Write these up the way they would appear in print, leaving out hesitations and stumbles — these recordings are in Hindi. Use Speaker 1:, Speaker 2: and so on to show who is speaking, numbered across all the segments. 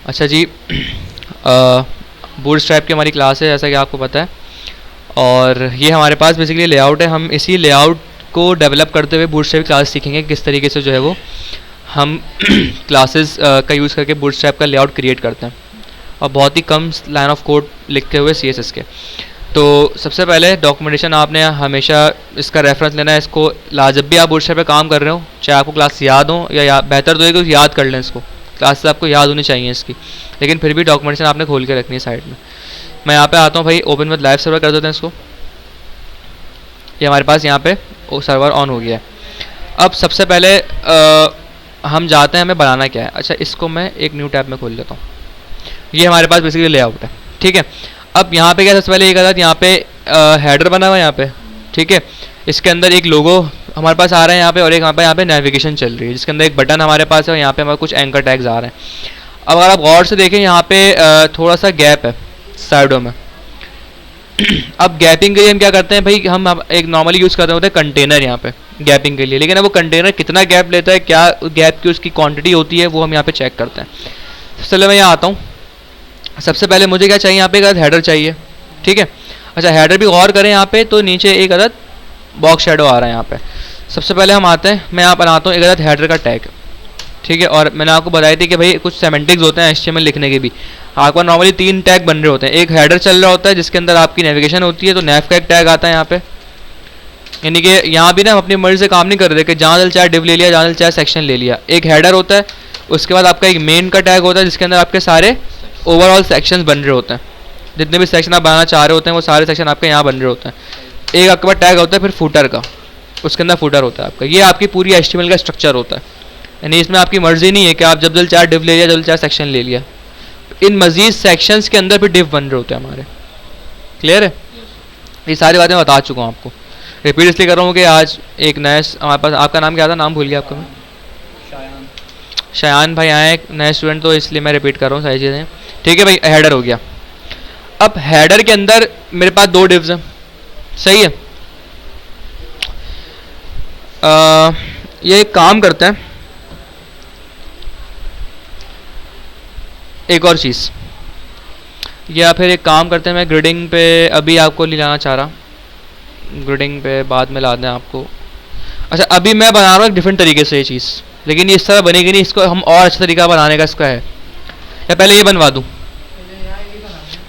Speaker 1: अच्छा जी, बूटस्ट्रैप की हमारी क्लास है जैसा कि आपको पता है, और ये हमारे पास बेसिकली लेआउट है। हम इसी लेआउट को डेवलप करते हुए बूटस्ट्रैप क्लास सीखेंगे किस तरीके से जो है वो हम क्लासेस का यूज़ करके बूटस्ट्रैप का लेआउट क्रिएट करते हैं, और बहुत ही कम लाइन ऑफ कोड लिखते हुए CSS के। तो सबसे पहले डॉक्यूमेंटेशन आपने हमेशा इसका रेफरेंस लेना है। इसको जब भी आप बूटस्ट्रैप पे काम कर रहे हो, चाहे आपको क्लास याद हो या बेहतर तो है कि याद कर लें इसको, क्लासेस आपको याद होनी चाहिए इसकी, लेकिन फिर भी डॉक्यूमेंटेशन आपने खोल के रखनी है साइड में। मैं यहाँ पे आता हूँ भाई, ओपन विद लाइव सर्वर कर देते हैं इसको। ये हमारे पास यहाँ पे सर्वर ऑन हो गया है। अब सबसे पहले हम जाते हैं हमें बनाना क्या है। अच्छा, इसको मैं एक न्यू टैब में खोल लेता हूँ। ये हमारे पास बेसिकली लेआउट है, ठीक है। अब यहाँ पे क्या, सबसे पहले एक आदत यहाँ पे हेडर बना हुआ है यहाँ पे, ठीक है। इसके अंदर एक लोगो हमारे पास आ रहा है यहाँ पे, और एक यहाँ पे नेविगेशन चल रही है जिसके अंदर एक बटन हमारे पास है, और यहाँ पे हमारे कुछ एंकर टैग्स आ रहे हैं। अब अगर आप गौर से देखें यहाँ पे थोड़ा सा गैप है साइडों में। अब गैपिंग के लिए हम क्या करते हैं भाई, हम एक नॉर्मली यूज़ करते होते हैं कंटेनर यहाँ पे गैपिंग के लिए, लेकिन अब वो कंटेनर कितना गैप लेता है, क्या गैप की उसकी क्वांटिटी होती है, वो हम यहाँ पे चेक करते हैं। चलो मैं यहाँ आता हूँ। सबसे पहले मुझे क्या चाहिए, यहाँ पे एक अदद हेडर चाहिए, ठीक है। अच्छा, हेडर भी गौर करें यहाँ पे, तो नीचे एक अदद बॉक्स शेडो आ रहा है यहाँ पे। सबसे पहले हम आते हैं, मैं यहाँ बनाता हूँ एक अदद हेडर का टैग, ठीक है। और मैंने आपको बताई थी कि भाई कुछ सेमेंटिक्स होते हैं HTML लिखने के भी। आपको नॉर्मली 3 टैग बन रहे होते हैं। एक हेडर चल रहा होता है जिसके अंदर आपकी नेविगेशन होती है, तो नेव का एक टैग आता है यहाँ पे, यानी कि यहाँ भी ना हम अपनी मर्जी से काम नहीं कर रहे कि जहाँ दिल चाहे डिव ले लिया, जहाँ दिल चाहे सेक्शन ले लिया। एक हेडर होता है, उसके बाद आपका एक मेन का टैग होता है जिसके अंदर आपके सारे ओवरऑल सेक्शंस बन रहे होते हैं। जितने भी सेक्शन आप बनाना चाह रहे होते हैं वो सारे सेक्शन आपके यहाँ बन रहे होते हैं। एक आपके पास टैग होता है फिर फूटर का, उसके अंदर फूटर होता है आपका। ये आपकी पूरी HTML का स्ट्रक्चर होता है, यानी इसमें आपकी मर्जी नहीं है कि आप जब दिल चाहे डिव ले लिया, जब चाहे सेक्शन ले लिया। इन मजीद सेक्शंस के अंदर भी डिव बन रहे होते हैं हमारे। क्लियर है? ये सारी बातें बता चुका हूँ आपको। रिपीट इसलिए कर रहा हूँ कि आज एक नया हमारे पास, आपका नाम क्या था, नाम भूल गया आपका मैं। शायान भाई आए एक नए स्टूडेंट, तो इसलिए मैं रिपीट कर रहा हूँ सारी चीज़ें, ठीक है भाई। हेडर हो गया। अब हेडर के अंदर मेरे पास 2 डिव्स हैं, सही है। ये एक काम करते हैं, एक और चीज़, या फिर एक काम करते हैं, मैं ग्रिडिंग पे अभी आपको नहीं लाना चाह रहा, ग्रिडिंग पे बाद में ला दें आपको। अच्छा, अभी मैं बना रहा हूँ एक डिफरेंट तरीके से ये चीज़, लेकिन ये इस तरह बनेगी नहीं, इसको हम और अच्छा तरीका बनाने का इसका है। या पहले ये बनवा दूँ,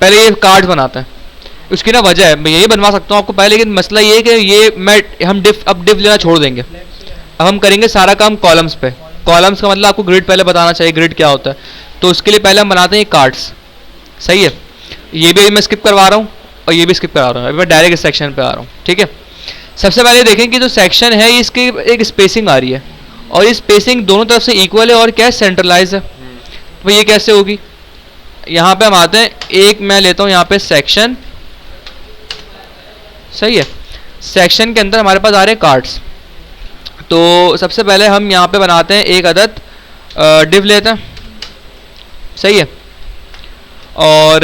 Speaker 1: पहले ये कार्ड बनाते हैं। उसकी ना वजह है, मैं यही बनवा सकता हूँ आपको पहले, लेकिन मसला ये है कि ये हम डिव लेना छोड़ देंगे। अब हम करेंगे सारा काम कॉलम्स पे। कॉलम्स का मतलब आपको ग्रिड पहले बताना चाहिए, ग्रिड क्या होता है। तो उसके लिए पहले हम बनाते हैं कार्ड्स, सही है। ये भी मैं स्किप करवा रहा हूँ और ये भी स्किप करा रहा हूँ, अभी मैं डायरेक्ट इस सेक्शन पे आ रहा हूँ, ठीक है। सबसे पहले देखें कि जो सेक्शन है इसकी एक स्पेसिंग आ रही है, और ये स्पेसिंग दोनों तरफ से इक्वल है और क्या सेंट्रलाइज है। तो ये कैसे होगी, यहाँ पे हम आते हैं, एक मैं लेता हूँ यहाँ पे सेक्शन, सही है। सेक्शन के अंदर हमारे पास आ रहे हैं कार्ड्स। तो सबसे पहले हम यहाँ पे बनाते हैं एक अदद डिव लेते हैं, सही है, और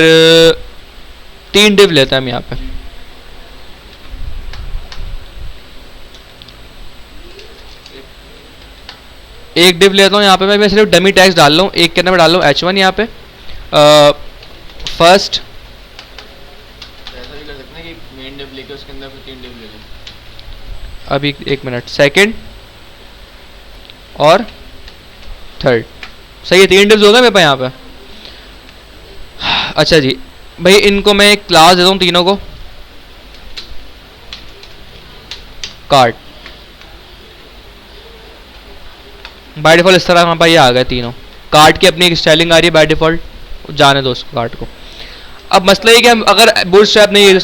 Speaker 1: 3 डिव लेते हैं हम यहाँ पे। एक डिव लेता हूँ यहाँ पे, मैं सिर्फ डमी टैग्स डाल रहा हूँ। एक के अंदर मैं डाल रहा हूँ H1 यहाँ पे, फर्स्ट।
Speaker 2: ऐसा भी कर सकते हैं कि मेन डिव लेके उसके अंदर 3 डिव ले लें।
Speaker 1: अभी एक मिनट, सेकंड और थर्ड, सही है। 3 डिव्स हो गए मेरे पास यहाँ पे। अच्छा जी भाई, इनको मैं एक क्लास देता हूँ तीनों को, कार्ड। बाय डिफॉल्ट इस तरह हमारे पास ये आ गए तीनों। कार्ड की अपनी एक स्टाइलिंग आ रही है बाय डिफॉल्ट, जाने दो उसको कार्ड को। अब मसला ये कि हम अगर बूटस्ट्रैप नहीं है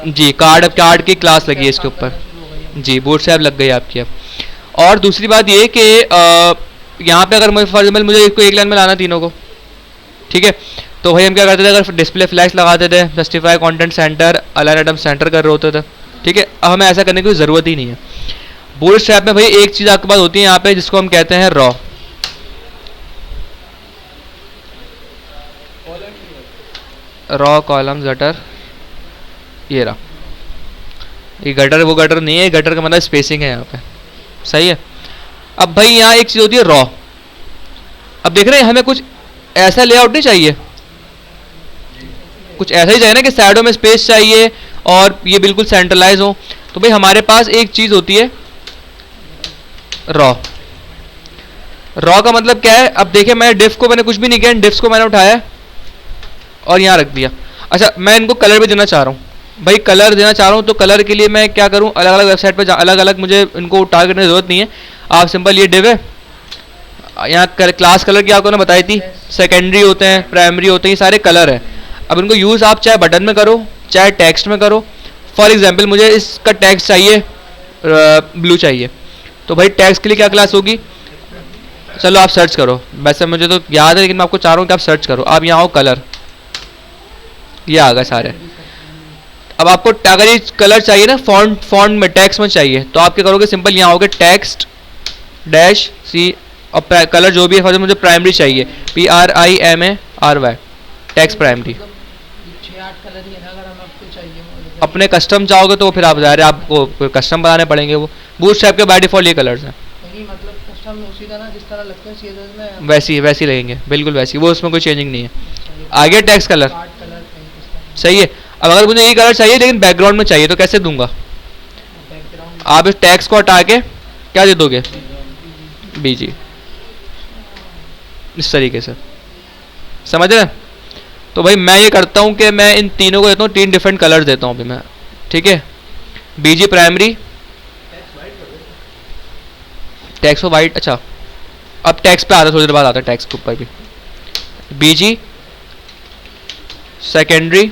Speaker 1: जी, कार्ड की क्लास लगी है इसके ऊपर जी, बूटस्ट्रैप लग गई आपकी अब। और दूसरी बात ये कि यहाँ पे अगर फॉर एग्जाम्पल मुझे इसको एक लाइन में लाना तीनों को, ठीक है, तो भाई हम क्या करते थे, अगर डिस्प्ले फ्लैग्स लगाते थे, justify content centre, align item centre कर रहे होते थे, ठीक है। अब हमें ऐसा करने की ज़रूरत ही नहीं है। बूटस्ट्रैप में भाई एक चीज़ आपके पास होती है यहाँ पे, जिसको हम कहते हैं रॉ। रॉ कॉलम गटर, ये रहा। ये गटर वो गटर नहीं है, गटर का मतलब स्पेसिंग है यहाँ पे, सही है। अब भाई यहाँ एक चीज़ होती है रॉ। अब देख रहे हैं हमें कुछ ऐसा लेआउट नहीं चाहिए, कुछ ऐसा ही चाहिए ना कि साइडों में स्पेस चाहिए और ये बिल्कुल सेंट्रलाइज हो। तो भाई हमारे पास एक चीज होती है रॉ। रॉ का मतलब क्या है, अब देखिए मैं डिफ को मैंने कुछ भी नहीं किया, डिफ्स को मैंने उठाया और यहाँ रख दिया। अच्छा मैं इनको कलर भी देना चाह रहा हूँ, भाई कलर देना चाह रहा हूँ, तो कलर के लिए मैं क्या करूँ, अलग अलग वेबसाइट पे अलग अलग मुझे इनको टारगेट करने की जरूरत नहीं है। आप सिंपल ये डिव है, यहाँ क्लास कलर की आपको ना बताई थी, सेकेंडरी होते हैं, प्राइमरी होते हैं, ये सारे कलर है। अब इनको यूज़ आप चाहे बटन में करो चाहे टेक्स्ट में करो। फॉर एग्जाम्पल मुझे इसका टेक्स्ट चाहिए ब्लू चाहिए, तो भाई टेक्स्ट के लिए क्या क्लास होगी, चलो आप सर्च करो, वैसे मुझे तो याद है लेकिन मैं आपको चाह रहा हूँ कि आप सर्च करो। आप यहाँ हो कलर, ये आ गए सारे। अब आपको अगर ये कलर चाहिए ना फॉन्ट में टेक्स्ट में चाहिए, तो आप क्या करोगे, सिंपल यहाँ होगे टेक्स्ट डैश सी और कलर जो भी है, मुझे प्राइमरी चाहिए PRIMARY टेक्स्ट प्राइमरी। अपने कस्टम चाहोगे तो फिर आप ज़ाहिर है आपको कस्टम बनाने पड़ेंगे, वो बूटस्ट्रैप के बाय डिफॉल्ट ये कलर्स हैं,
Speaker 2: मतलब कस्टम उसी तरह जिस तरह लगते हैं CSS में
Speaker 1: वैसी लगेंगे, बिल्कुल वैसी, वो उसमें कोई चेंजिंग नहीं है। आगे टेक्स्ट कलर सही है। अब अगर मुझे ये कलर चाहिए लेकिन बैकग्राउंड में चाहिए तो कैसे दूंगा, आप इस टेक्स्ट को हटा के क्या दे दोगे, BG, इस तरीके से, समझ रहे हैं। तो भाई मैं ये करता हूँ कि मैं इन तीनों को देता हूँ, 3 डिफरेंट कलर्स देता हूँ अभी मैं, ठीक है। BG प्राइमरी, टेक्स्ट को वाइट, अच्छा अब टेक्स्ट पे आता है, थोड़ी देर बाद आता है टेक्स्ट के ऊपर भी। BG सेकेंडरी,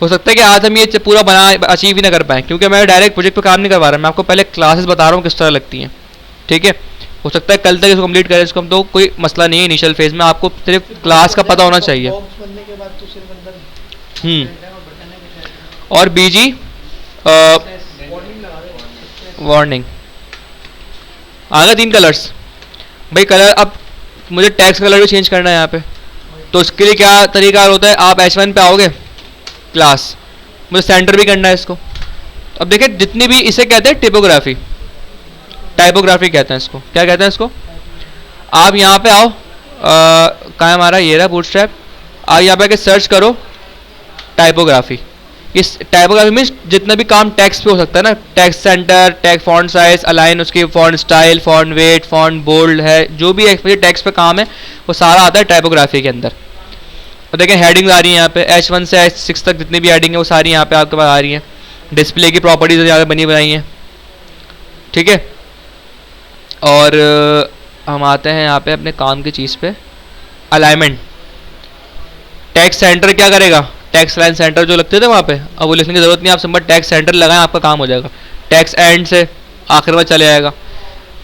Speaker 1: हो सकता है कि आज हम ये पूरा बना अचीव ही ना कर पाए क्योंकि मैं डायरेक्ट प्रोजेक्ट पे काम नहीं करवा रहा, मैं आपको पहले क्लासेस बता रहा हूँ किस तरह लगती हैं, ठीक है। हो सकता है कल तक इसको कंप्लीट करें, इसको हम तो कोई मसला नहीं है। इनिशियल फेज में आपको सिर्फ क्लास का पता होना चाहिए। और BG वार्निंग आ गया, 3 कलर्स। भाई कलर अब मुझे टेक्स्ट कलर भी चेंज करना है यहाँ पे, तो उसके लिए क्या तरीका होता है, आप H1 पे आओगे, क्लास, मुझे सेंटर भी करना है इसको। अब देखिए जितनी भी, इसे कहते हैं टिपोग्राफी, टाइपोग्राफी कहते हैं इसको, क्या कहते हैं इसको। आप यहाँ पे आओ, कहाँ है हमारा, ये रहा बूटस्ट्रैप, आप यहाँ पे आके सर्च करो टाइपोग्राफी। इस टाइपोग्राफी में जितना भी काम टेक्स्ट पे हो सकता है ना, text centre, text font size, align, उसकी font style, font weight, font bold है, जो भी टेक्स्ट पे काम है वो सारा आता है टाइपोग्राफी के अंदर। और देखें हेडिंग्स आ रही हैं यहाँ पे, H1 से H6 तक जितनी भी हेडिंग है वो सारी यहाँ पे आपके पास आ रही हैं। डिस्प्ले की प्रॉपर्टीज यहाँ पे बनी बनाई हैं, ठीक है। और हम आते हैं यहाँ पे अपने काम की चीज़ पे, अलाइनमेंट। टेक्स्ट सेंटर क्या करेगा, टेक्स्ट लाइन सेंटर जो लगते थे वहाँ पे, अब वो लिखने की जरूरत नहीं, आप सिंपल टेक्स्ट सेंटर लगाएं, आपका काम हो जाएगा। टेक्स्ट एंड से आखिर में चले जाएगा।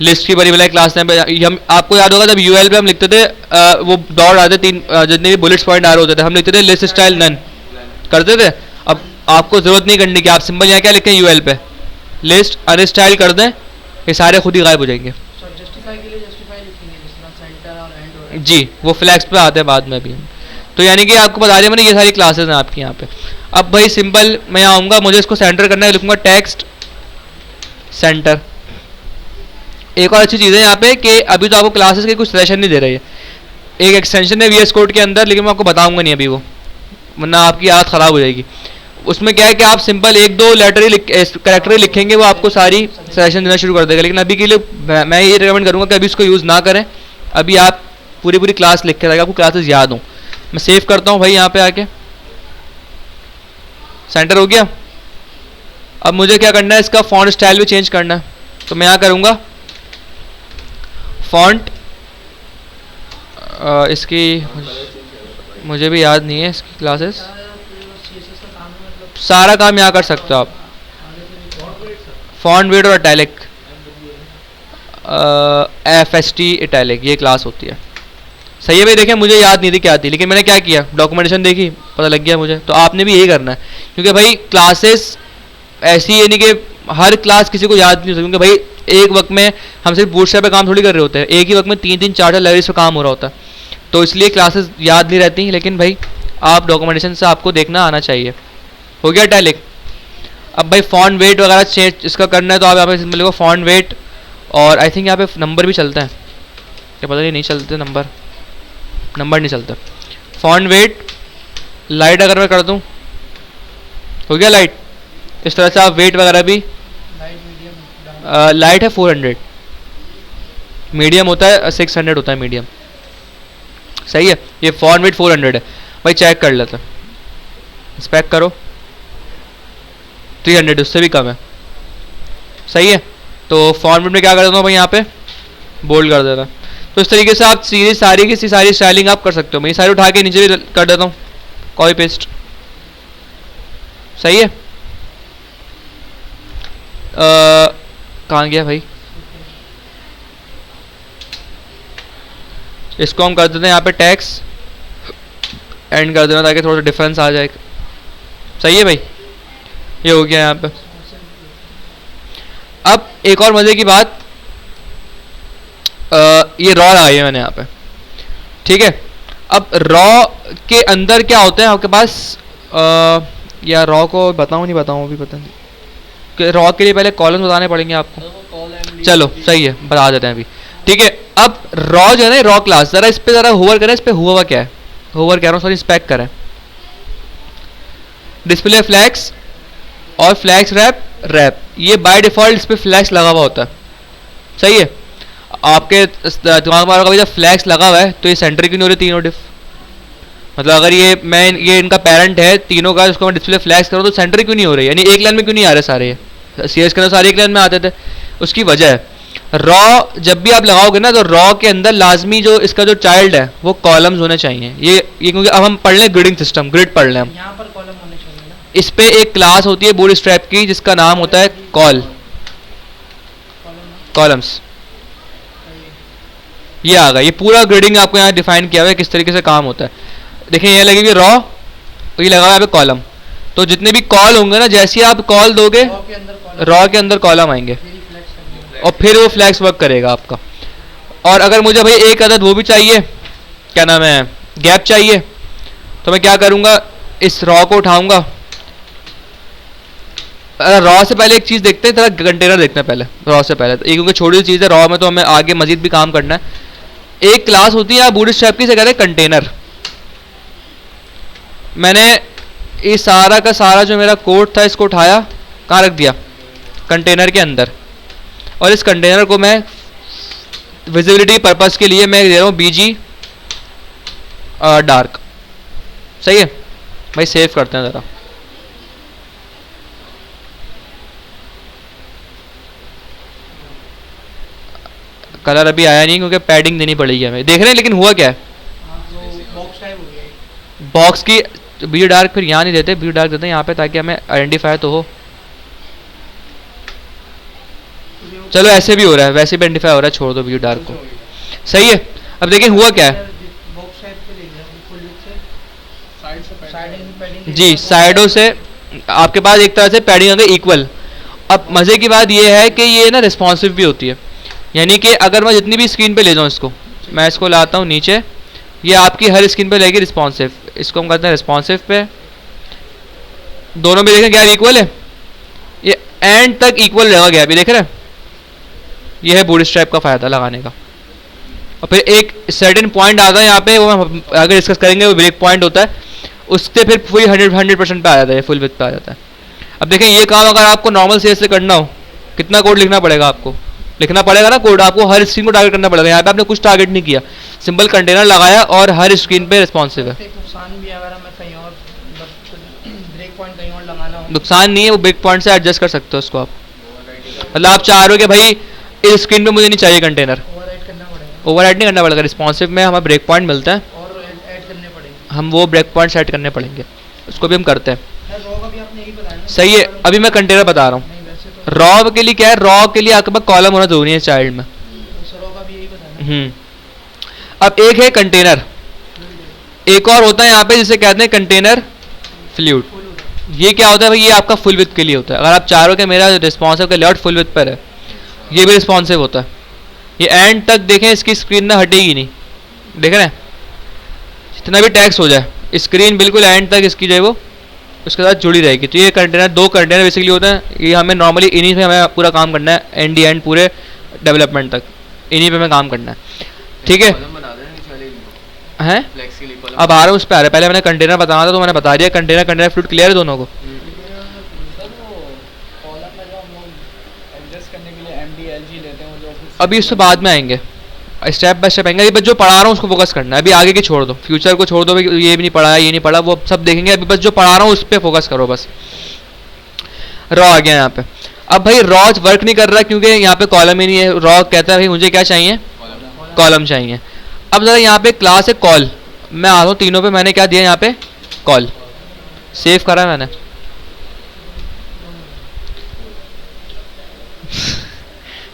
Speaker 1: लिस्ट की बड़ी बड़ी क्लास टाइम पे हम, आपको याद होगा जब UL पे हम लिखते थे वो डॉट आते 3 जितने भी बुलेट्स पॉइंट आ रहे होते थे, हम लिखते थे लिस्ट स्टाइल नन करते थे। अब आपको जरूरत नहीं करने की, आप सिंपल यहाँ क्या लिखें UL पे लिस्ट अनस्टाइल कर दें, ये सारे खुद ही गायब हो जाएंगे। जी वो फ्लैक्स पे आते हैं बाद में भी। तो यानी कि आपको बता दिया मैंने, ये सारी क्लासेस हैं आपकी यहाँ पे। अब भाई सिंपल मैं यहाँ आऊँगा, मुझे इसको सेंटर करना है, लिखूँगा टेक्स्ट सेंटर। एक और अच्छी चीज़ है यहाँ पे कि अभी तो आपको क्लासेस के कुछ सजेशन नहीं दे रही है, एक एक्सटेंशन है VS कोड के अंदर, लेकिन मैं आपको बताऊँगा नहीं अभी वो, वरना आपकी आदत ख़राब हो जाएगी। उसमें क्या है कि आप सिंपल 1-2 लेटर ही करेक्टर ही लिखेंगे, वो आपको सारी सजेशन देना शुरू कर देगा। लेकिन अभी के लिए मैं ये रिकमेंड करूँगा कि अभी इसको यूज़ ना करें, अभी आप पूरी क्लास लिख के ताकि आपको क्लासेस याद हों। मैं सेव करता हूँ भाई, यहाँ पे आके सेंटर हो गया। अब मुझे क्या करना है, इसका फॉन्ट स्टाइल भी चेंज करना है, तो मैं यहाँ करूँगा फॉन्ट, इसकी मुझे भी याद नहीं है इसकी क्लासेस, सारा काम यहाँ कर सकते हो आप। फॉन्ट वेट और इटैलिक, FST इटैलिक ये क्लास होती है। सही है भाई, देखें मुझे याद नहीं थी क्या थी, लेकिन मैंने क्या किया, डॉक्यूमेंटेशन देखी, पता लग गया मुझे। तो आपने भी यही करना है, क्योंकि भाई क्लासेस ऐसी है नहीं कि हर क्लास किसी को याद नहीं हो सकती, क्योंकि भाई एक वक्त में हम सिर्फ बूटस्ट्रैप पे काम थोड़ी कर रहे होते हैं, एक ही वक्त में 3-3 4-4 लाइब्रेरीज पे काम हो रहा होता है, तो इसलिए क्लासेस याद नहीं रहती। लेकिन भाई आप डॉक्यूमेंटेशन से आपको देखना आना चाहिए। हो गया इटैलिक। अब भाई फॉन्ट वेट वगैरह चेंज इसका करना है, तो आप यहाँ पे सिंपल लिखो फॉन्ट वेट, और आई थिंक यहाँ पे नंबर भी चलता है, क्या पता नहीं चलते नंबर नहीं चलते। फॉन्ट वेट लाइट अगर मैं कर दूं हो गया लाइट। इस तरह से आप वेट वगैरह भी लाइट है 400, मीडियम होता है 600 होता है मीडियम। सही है, ये फॉन्ट वेट 400 है भाई। चेक कर लेते हैं, स्पेक करो 300, उससे भी कम है। सही है, तो फॉन्ट वेट में क्या कर देता हूँ भाई, यहाँ पे बोल्ड कर देता। तो इस तरीके से आप सीरीज सारी की सारी स्टाइलिंग आप कर सकते हो। मैं सारी उठा के नीचे भी कर देता हूँ, कॉपी पेस्ट। सही है, कहाँ गया भाई, इसको हम कर देते हैं यहाँ पे टैक्स एंड कर देना ताकि थोड़ा सा डिफरेंस आ जाए। सही है भाई, ये हो गया यहाँ पे। अब एक और मजे की बात, ये रॉ लगाई है मैंने यहाँ पे, ठीक है। अब रॉ के अंदर क्या होता है आपके पास, या रॉ को बताऊँ नहीं बताऊँ अभी, पता नहीं कि रॉ के लिए पहले कॉलम बताने पड़ेंगे आपको। चलो सही है, बता देते हैं अभी, ठीक है। अब रॉ जो है ना, रॉ क्लास, जरा इस पे जरा होवर करें, इस पे हुआ हुआ क्या है, होवर कह रहा हूँ सॉरी, स्पेक करें। डिस्प्ले फ्लैग्स और फ्लैग्स रैप, ये बाय डिफॉल्ट इस पे फ्लैग्स लगा हुआ होता है। सही है, आपके दिमाग में कभी जब फ्लैग्स लगा हुआ है तो ये सेंटर क्यों नहीं हो रही तीनों डिफ, मतलब अगर ये इनका पेरेंट है तीनों का, इसको मैं डिस्प्ले फ्लैग्स करूँ तो सेंटर क्यों नहीं हो रही, यानी एक लाइन में क्यों नहीं आ रहे सारे, ये सीएस के अंदर सारे एक लाइन में आते थे। उसकी वजह है रॉ जब भी आप लगाओगे ना, तो रॉ के अंदर लाजमी जो इसका जो चाइल्ड है वो कॉलम्स होने चाहिए। ये क्योंकि अब हम पढ़ लें ग्रिडिंग सिस्टम, ग्रिड पढ़ लें हम,
Speaker 3: यहाँ पर कॉलम होने चाहिए ना।
Speaker 1: इस पे एक क्लास होती है बूटस्ट्रैप की जिसका नाम होता है कॉलम्स। ये आ गया, ये पूरा ग्रिडिंग आपको यहाँ डिफाइन किया हुआ है किस तरीके से काम होता है। देखिए ये लगेगी रॉ, ये लगा हुआ है यहाँ पे कॉलम, तो जितने भी कॉल होंगे ना, जैसे ही आप कॉल दोगे रॉ के अंदर कॉलम आएंगे और फिर वो फ्लैग्स वर्क करेगा आपका। और अगर मुझे भाई एक अदद वो भी चाहिए, क्या नाम है, गैप चाहिए, तो मैं क्या करूँगा, इस रॉ को उठाऊंगा। रॉ से पहले एक चीज़ देखते हैं, थोड़ा कंटेनर देखते हैं पहले रॉ से पहले, क्योंकि छोटी सी चीज़ है रॉ में, तो हमें आगे मजीद भी काम करना है। एक क्लास होती है बूटस्ट्रैप की, से कहते हैं कंटेनर। मैंने ये सारा का सारा जो मेरा कोड था इसको उठाया, कहाँ रख दिया, कंटेनर के अंदर। और इस कंटेनर को मैं विजिबिलिटी पर्पस के लिए मैं दे रहा हूँ BG डार्क। सही है भाई, सेव करते हैं ज़रा। कलर अभी आया नहीं क्योंकि पैडिंग देनी पड़ेगी हमें, देख रहे हैं। लेकिन हुआ क्या है, बॉक्स की BG डार्क फिर यहाँ नहीं देते, BG डार्क देते हैं यहाँ पे ताकि हमें आइडेंटिफाई तो हो। चलो ऐसे भी हो रहा है, वैसे भी आइडेंटिफाई हो रहा है, छोड़ दो BG डार्क को। सही है, अब देखिए हुआ क्या है जी, साइडों से आपके पास एक तरह से पैडिंग आ गई इक्वल। अब मज़े की बात यह है कि ये ना रिस्पॉन्सिव भी होती है, यानी कि अगर मैं जितनी भी स्क्रीन पे ले जाऊँ इसको, मैं इसको लाता हूँ नीचे, ये आपकी हर स्क्रीन पे लगेगी रिस्पॉन्सिव। इसको हम कहते हैं रिस्पॉन्सिव पे, दोनों में देखें गैप इक्वल है, ये एंड तक इक्वल रहेगा गैप, ये देख रहे हैं। ये है बूटस्ट्रैप का फ़ायदा लगाने का। और फिर एक सर्टेन पॉइंट आता है यहाँ पे, वो हम आगे डिस्कस करेंगे, वो ब्रेक पॉइंट होता है, उससे फिर पूरी 100% पे आ जाता है, फुल विड्थ पे आ जाता है। अब देखें ये काम अगर आपको नॉर्मल सीएस से करना हो, कितना कोड लिखना पड़ेगा आपको, लिखना पड़ेगा ना कोड, आपको हर स्क्रीन को टारगेट करना पड़ेगा। यहाँ पे आपने कुछ टारगेट नहीं किया, सिंपल कंटेनर लगाया और हर स्क्रीन पे रिस्पॉन्सिव है। नुकसान नहीं है, वो ब्रेक पॉइंट से एडजस्ट कर सकते हो उसको आप। मतलब आप चाह रहे हो कि भाई इस स्क्रीन पे मुझे नहीं चाहिए कंटेनर, ओवरराइड नहीं करना पड़ेगा। रिस्पॉन्सिव में हमें ब्रेक पॉइंट मिलता है, हम वो ब्रेक पॉइंट सेट करने पड़ेंगे, उसको भी हम करते हैं। सही है, अभी मैं कंटेनर बता रहा हूँ। रॉ के लिए क्या है, रॉ के लिए आपके पास कॉलम होना जरूरी है चाइल्ड में। अब एक है कंटेनर, एक और होता है यहाँ पे जिसे कहते हैं कंटेनर फ्लूइड। ये क्या होता है भाई, ये आपका फुल विड्थ के लिए होता है। अगर आप चाह रहे हो कि मेरा रिस्पॉन्सिव का लेआउट फुल विड्थ पर है, ये भी रिस्पॉन्सिव होता है। ये एंड तक देखें, इसकी स्क्रीन ना हटेगी नहीं, देख रहे हैं, जितना भी टैक्स हो जाए स्क्रीन बिल्कुल एंड तक इसकी जो है वो उसके साथ जुड़ी रहेगी। तो ये कंटेनर, दो कंटेनर बेसिकली होते हैं। ये हमें नॉर्मली इन्हीं पे हमें पूरा काम करना है, एंड पूरे डेवलपमेंट तक इन्हीं पे हमें काम करना है। ठीक है,
Speaker 2: कॉलम बना देना नीचे वाले को,
Speaker 1: हैं
Speaker 2: फ्लेक्स के लिए कॉलम।
Speaker 1: अब आ रहा हूँ उस पर आ रहा है। पहले मैंने कंटेनर बताना था तो मैंने बता दिया, कंटेनर कंटेनर फ्लूइड क्लियर है दोनों को। अभी उससे बाद में आएंगे, स्टेप बाय स्टेप आएंगे। अभी बस जो पढ़ा रहा हूँ उसको फोकस करना है, अभी आगे की छोड़ दो, फ्यूचर को छोड़ दो, भाई ये भी नहीं पढ़ा ये नहीं पढ़ा, वो सब देखेंगे। अभी बस जो पढ़ा रहा हूँ उस पर फोकस करो बस। रॉ आ गया यहाँ पे। अब भाई रॉ वर्क नहीं कर रहा क्योंकि यहाँ पे कॉलम ही नहीं है। रॉ कहता है भाई मुझे क्या चाहिए, कॉलम चाहिए। अब जरा यहाँ पे क्लास है कॉल, मैं आ रहा हूँ तीनों पे, मैंने क्या दिया यहाँ पे, कॉल सेव करा मैंने।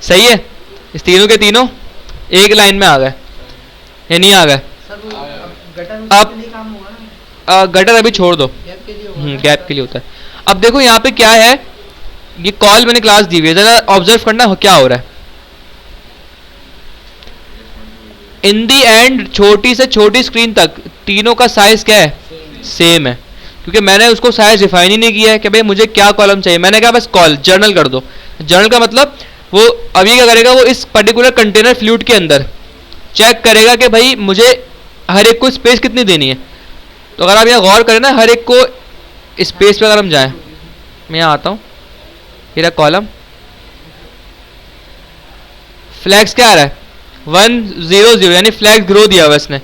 Speaker 1: सही है, इस तीनों के तीनों एक लाइन में आ गए या नहीं आ गए। अब गटर अभी छोड़ दो, गैप के लिए होता है। अब देखो यहाँ पे क्या है, ये कॉल मैंने क्लास दी हुई है, जरा ऑब्जर्व करना क्या हो रहा है। इन दी एंड छोटी से छोटी स्क्रीन तक तीनों का साइज क्या है, सेम है, क्योंकि मैंने उसको साइज डिफाइन ही नहीं किया है कि भाई मुझे क्या कॉलम चाहिए। मैंने कहा बस कॉल जर्नल कर दो। जर्नल का मतलब वो अभी क्या करेगा, वो इस पर्टिकुलर कंटेनर फ्लूइड के अंदर चेक करेगा कि भाई मुझे हर एक को स्पेस कितनी देनी है। तो अगर आप यहाँ गौर करें ना, हर एक को स्पेस पे अगर हम जाएं, मैं यहाँ आता हूँ, मेरा कॉलम फ्लैग्स क्या आ रहा है 100 यानी फ्लैग्स ग्रो दिया हुआ इसने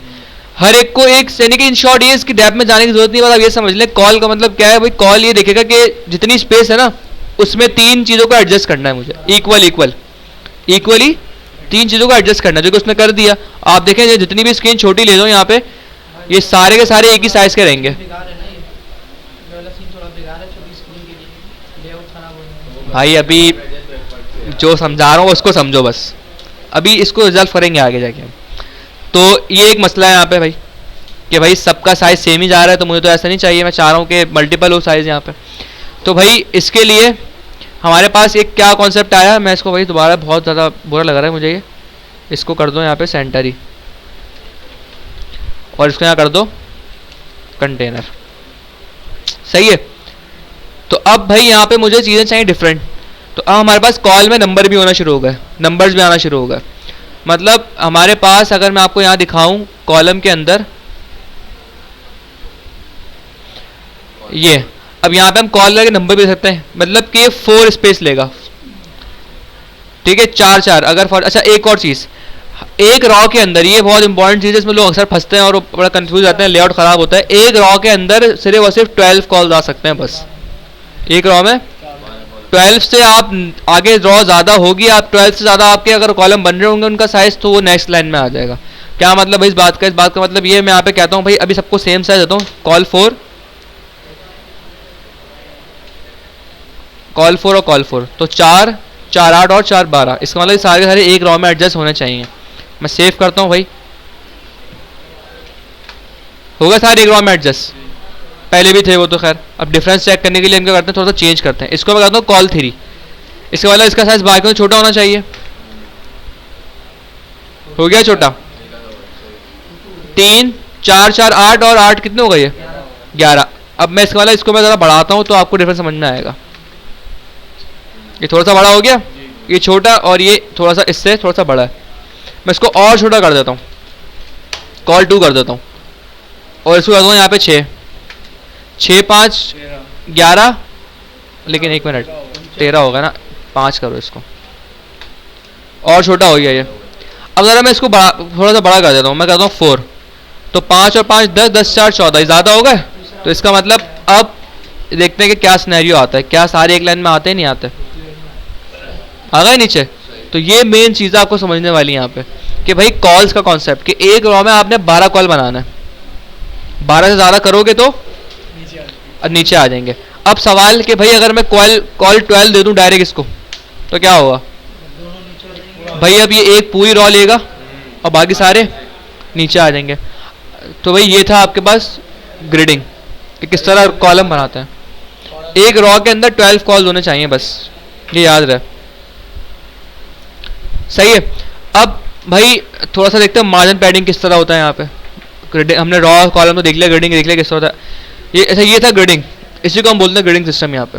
Speaker 1: हर एक को एक, यानी कि इन शॉर्ट ये इसकी डेप्थ में जाने की जरूरत नहीं है। मतलब ये समझ लें कॉल का मतलब क्या है भाई, कॉल ये देखेगा कि जितनी स्पेस है ना उसमें तीन चीज़ों को एडजस्ट करना है मुझे, इक्वली तीन चीज़ों को एडजस्ट करना है, जो कि उसने कर दिया। आप देखें जितनी भी स्क्रीन छोटी ले लो यहाँ पे, ये सारे के सारे एक ही साइज के रहेंगे। भाई अभी जो समझा रहा हूँ उसको समझो बस, अभी इसको रिजल्व करेंगे आगे जाके। तो ये एक मसला है यहाँ पे भाई कि भाई सबका साइज सेम ही जा रहा है, तो मुझे तो ऐसा नहीं चाहिए, मैं चाह रहा हूँ कि मल्टीपल हो साइज यहाँ पे। तो भाई इसके लिए हमारे पास एक क्या कॉन्सेप्ट आया, मैं इसको भाई दोबारा, बहुत ज़्यादा बुरा लग रहा है मुझे ये, इसको कर दो यहाँ पे सेंटर ही, और इसको यहाँ कर दो कंटेनर। सही है। तो अब भाई यहाँ पे मुझे चीज़ें चाहिए डिफरेंट। तो अब हमारे पास कॉल में नंबर भी होना शुरू हो गए, नंबर्स भी आना शुरू हो गए। मतलब हमारे पास अगर मैं आपको यहाँ दिखाऊं कॉलम के अंदर ये, अब यहाँ पे हम कॉल लगे नंबर भी दे सकते हैं, मतलब कि 4 स्पेस लेगा। ठीक है, 4 अगर अच्छा एक और चीज़, एक रॉ के अंदर, ये बहुत इंपॉर्टेंट चीज़ है, इसमें लोग अक्सर फंसते हैं और बड़ा कंफ्यूज जाते हैं, लेआउट ख़राब होता है। एक रॉ के अंदर सिर्फ और सिर्फ 12 कॉल आ सकते हैं बस, एक रॉ में 12 से आप आगे रॉ ज़्यादा होगी, आप 12 से ज़्यादा आपके अगर कॉलम बन रहे होंगे उनका साइज, तो वो नेक्स्ट लाइन में आ जाएगा। क्या मतलब है इस बात का, इस बात का मतलब ये मैं यहाँ पे कहता हूँ भाई अभी सबको सेम साइज देता हूँ, कॉल 4 और कॉल 4, तो 4 8 और 4 12, इसका मतलब सारे के सारे एक रॉ में एडजस्ट होने चाहिए। मैं सेव करता हूँ भाई, होगा सारे एक रॉ में एडजस्ट, पहले भी थे वो तो खैर। अब डिफरेंस चेक करने के लिए हम क्या करते हैं, थोड़ा सा चेंज करते हैं, इसको मैं कहता हूँ कॉल 3। इसके मतलब इसका साइज बाकी में छोटा होना चाहिए, हो गया छोटा। 3 4 8 और 8 कितने हो गए, 11। अब मैं इसके वाला इसको मैं ज़रा बढ़ाता हूँ तो आपको डिफरेंस समझ में आएगा। ये थोड़ा सा बड़ा हो गया, ये छोटा, और ये थोड़ा सा इससे थोड़ा सा बड़ा है। मैं इसको और छोटा कर देता हूँ, कॉल 2 कर देता हूँ, और इसको कर दूँगा यहाँ पे 6 5 11, लेकिन 1 मिनट 13 होगा ना, 5 करो इसको, और छोटा हो गया ये। अब ज़रा मैं इसको बड़ा, थोड़ा सा बड़ा कर देता हूँ, मैं करता हूँ 4, तो 5 और 5 10, 10 4 14, ये ज़्यादा हो गए। तो इसका मतलब अब देखते हैं कि क्या सिनेरियो आता है, क्या सारे एक लाइन में आते हैं, नहीं आते, आ गए नीचे। तो ये मेन चीज़ आपको समझने वाली है यहाँ पे कि भाई कॉल्स का कॉन्सेप्ट, कि एक रॉ में आपने 12 कॉल बनाना है, 12 से ज़्यादा करोगे तो नीचे आ जाएंगे। अब सवाल कि भाई अगर मैं कॉल 12 दे दूं डायरेक्ट इसको, तो क्या होगा भाई, अब ये एक पूरी रॉ लेगा और बाकी सारे नीचे आ जाएंगे। तो भाई ये था आपके पास ग्रिडिंग, कि किस तरह कॉलम बनाते हैं। एक रॉ के अंदर 12 कॉल होने चाहिए बस, ये याद रहे। सही है। अब भाई थोड़ा सा देखते हैं मार्जिन पैडिंग किस तरह होता है यहाँ पे। ग्रिडिंग हमने रॉ कॉलम तो देख लिया, ग्रिडिंग देख लिया किस तरह होता है। ये ऐसा, ये था ग्रिडिंग, इसी को हम बोलते हैं ग्रिडिंग सिस्टम यहाँ पे।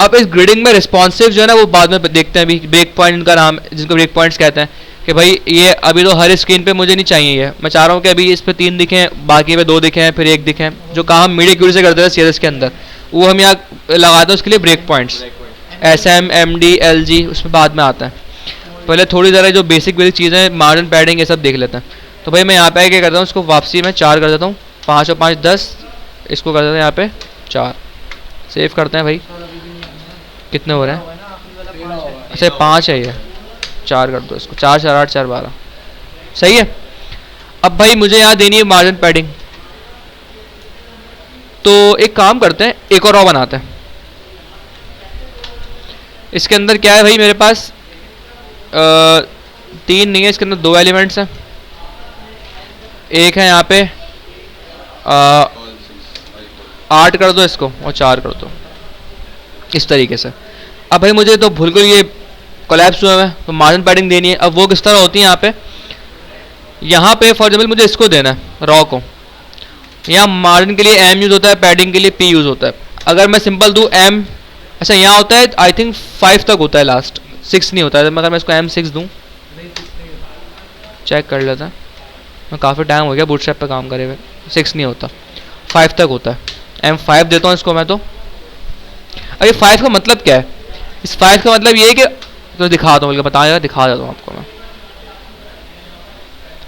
Speaker 1: अब इस ग्रिडिंग में रिस्पॉन्सिव जो है ना वो बाद में देखते हैं, अभी ब्रेक पॉइंट इनका नाम, जिनको ब्रेक पॉइंट्स कहते हैं, कि भाई ये अभी तो हर स्क्रीन पे मुझे नहीं चाहिए, ये मैं चाह रहा हूँ कि अभी इस पे 3 दिखें, बाकी पे 2 दिखें, फिर 1 दिखें, जो काम मीडिया क्यूरी से करते थे सीएसएस के अंदर, वो हम यहाँ लगाते हैं उसके लिए break points. SM, MD, LG उसमें बाद में आता है, पहले थोड़ी ज़रा जो बेसिक बेसिक चीज़ें, मार्जिन, पैडिंग, ये सब देख लेते हैं। तो भाई मैं यहाँ पे क्या करता हूँ, इसको वापसी में 4 कर देता हूँ, 5 और 5 10, इसको कर देते हैं यहाँ पे 4, सेव करते हैं भाई। कितने हो रहे हैं? अच्छा 5 है ये, 4 कर दो इसको, 4 4 8 4 12, सही है। अब भाई मुझे यहाँ देनी है मार्जिन पैडिंग, तो एक काम करते हैं, एक और बनाते हैं। इसके अंदर क्या है भाई, मेरे पास 3 नहीं है, इसके अंदर 2 एलिमेंट्स हैं। एक है यहाँ पे 8 कर दो इसको और 4 कर दो, इस तरीके से। अब भाई मुझे तो बिल्कुल ये कोलैप्स हुआ है, तो मार्जिन पैडिंग देनी है। अब वो किस तरह होती है, यहाँ पे फॉर एग्जाम्पल मुझे इसको देना है रॉ को, यहाँ मार्जिन के लिए M यूज़ होता है, पैडिंग के लिए P यूज़ होता है। अगर मैं सिंपल दूँ M, अच्छा यहाँ होता है आई थिंक 5 तक होता है लास्ट, 6 नहीं होता है। अगर मैं इसको M6 दूँ, चेक कर लेता है, मैं काफ़ी टाइम हो गया बूटस्ट्रैप पे काम करे हुए, 6 नहीं होता, 5 तक होता है। M5 देता हूँ इसको मैं। तो अब ये 5 का मतलब क्या है, इस 5 का मतलब ये है कि, तो दिखाता हूँ, बल्कि बताया दिखा देता हूँ आपको मैं।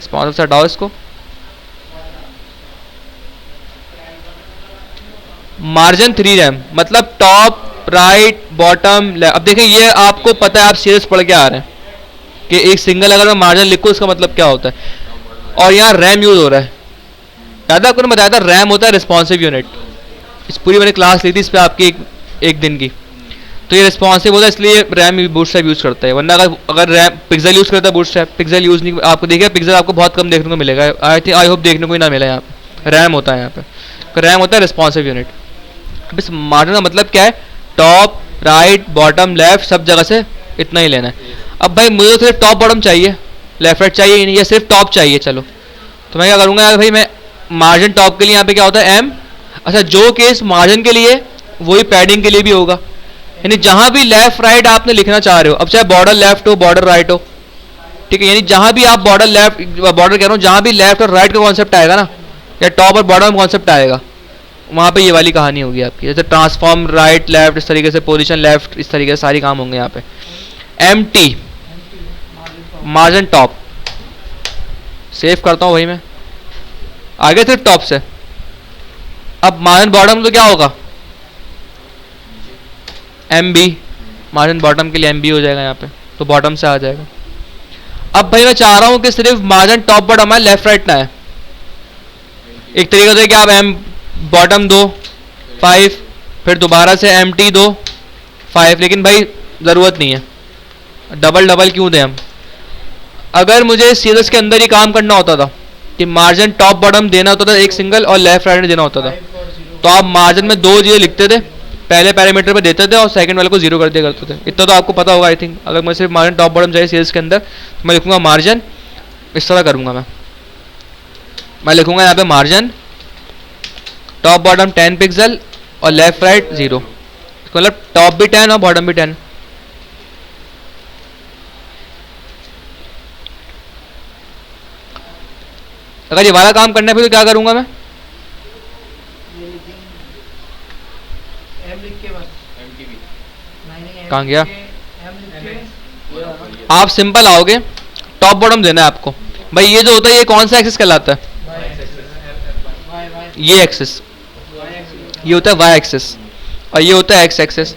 Speaker 1: स्पॉन्सर से हटाओ इसको, मार्जिन 3 रैम मतलब टॉप राइट बॉटम। अब देखें ये आपको पता है, आप सीरियस पढ़ के आ रहे हैं कि एक सिंगल अगर मैं मार्जिन लिखूँ इसका मतलब क्या होता है, और यहाँ रैम यूज हो रहा है। याद है आपको बताया था, रैम होता है रिस्पॉन्सिव यूनिट। इस पूरी मैंने क्लास ली थी इस पर आपकी एक दिन की। तो ये रिस्पॉन्सिव होता है, इसलिए रैम बूटस्ट्रैप यूज़ करता है। वरना अगर रैम पिक्सल यूज़ करता है बूटस्ट्रैप, पिक्सल यूज़ नहीं, आपको देखिए पिक्सल आपको बहुत कम देखने को मिलेगा। आई होप देखने को ही ना मिला यहाँ पे। रैम होता है यहाँ पे, तो रैम होता है रिस्पॉन्सिव यूनिट। अब इस मार्जिन का मतलब क्या है, टॉप राइट बॉटम लेफ्ट सब जगह से इतना ही लेना है। अब भाई मुझे तो सिर्फ टॉप बॉटम चाहिए, लेफ्ट राइट चाहिए ही नहीं, या सिर्फ टॉप चाहिए। चलो तो मैं क्या करूँगा यार, भाई मैं मार्जिन टॉप के लिए यहाँ पे क्या होता है M। अच्छा जो केस मार्जिन के लिए वही पैडिंग के लिए भी होगा, यानी जहां भी लेफ्ट राइट आपने लिखना चाह रहे हो, अब चाहे बॉर्डर लेफ्ट हो बॉर्डर राइट हो, ठीक है, यानी जहां भी आप बॉर्डर लेफ्ट, बॉर्डर कह रहा हूँ, जहां भी लेफ्ट और राइट का कॉन्सेप्ट आएगा ना, या टॉप और बॉटम कॉन्सेप्ट आएगा, वहां पे ये वाली कहानी होगी आपकी। जैसे ट्रांसफॉर्म राइट लेफ्ट, इस तरीके से पोजीशन लेफ्ट, इस तरीके से सारी काम होंगे यहाँ पे। MT मार्जिन टॉप, सेव करता हूँ भाई मैं, आगे सिर्फ टॉप से। अब मार्जिन बॉटम तो क्या होगा, MB, मार्जिन बॉटम के लिए MB हो जाएगा यहाँ पे, तो बॉटम से आ जाएगा। अब भाई मैं चाह रहा हूँ कि सिर्फ मार्जिन टॉप बॉटम है, लेफ्ट राइट ना है। एक तरीका है कि आप M बॉटम दो 5, फिर दोबारा से MT दो 5, लेकिन भाई ज़रूरत नहीं है, डबल डबल क्यों दें हम। अगर मुझे सीरियस के अंदर ही काम करना होता था कि मार्जिन टॉप बॉटम देना होता था एक सिंगल, और लेफ्ट राइट देना होता था, तो आप मार्जिन में 2 चीज़ें लिखते थे, पहले पैरामीटर पे देते थे और सेकंड वाले को 0 कर दिया करते थे। इतना तो आपको पता होगा आई थिंक। अगर मैं सिर्फ मार्जिन टॉप बॉटम चाहिए सीरीज के अंदर, तो मैं लिखूंगा मार्जिन, इस तरह करूंगा मैं लिखूंगा यहाँ पे मार्जिन टॉप बॉटम 10 पिक्सल और लेफ्ट राइट 0, मतलब टॉप भी 10 और बॉटम भी 10। अगर ये वाला काम करना है फिर तो क्या करूंगा मैं, कहाँ गया, आप सिंपल आओगे, टॉप बॉटम देना है आपको। भाई ये जो होता है ये कौन सा एक्सिस कहलाता है, ये एक्सिस, ये होता है y एक्सिस, और ये होता है x एक्सिस।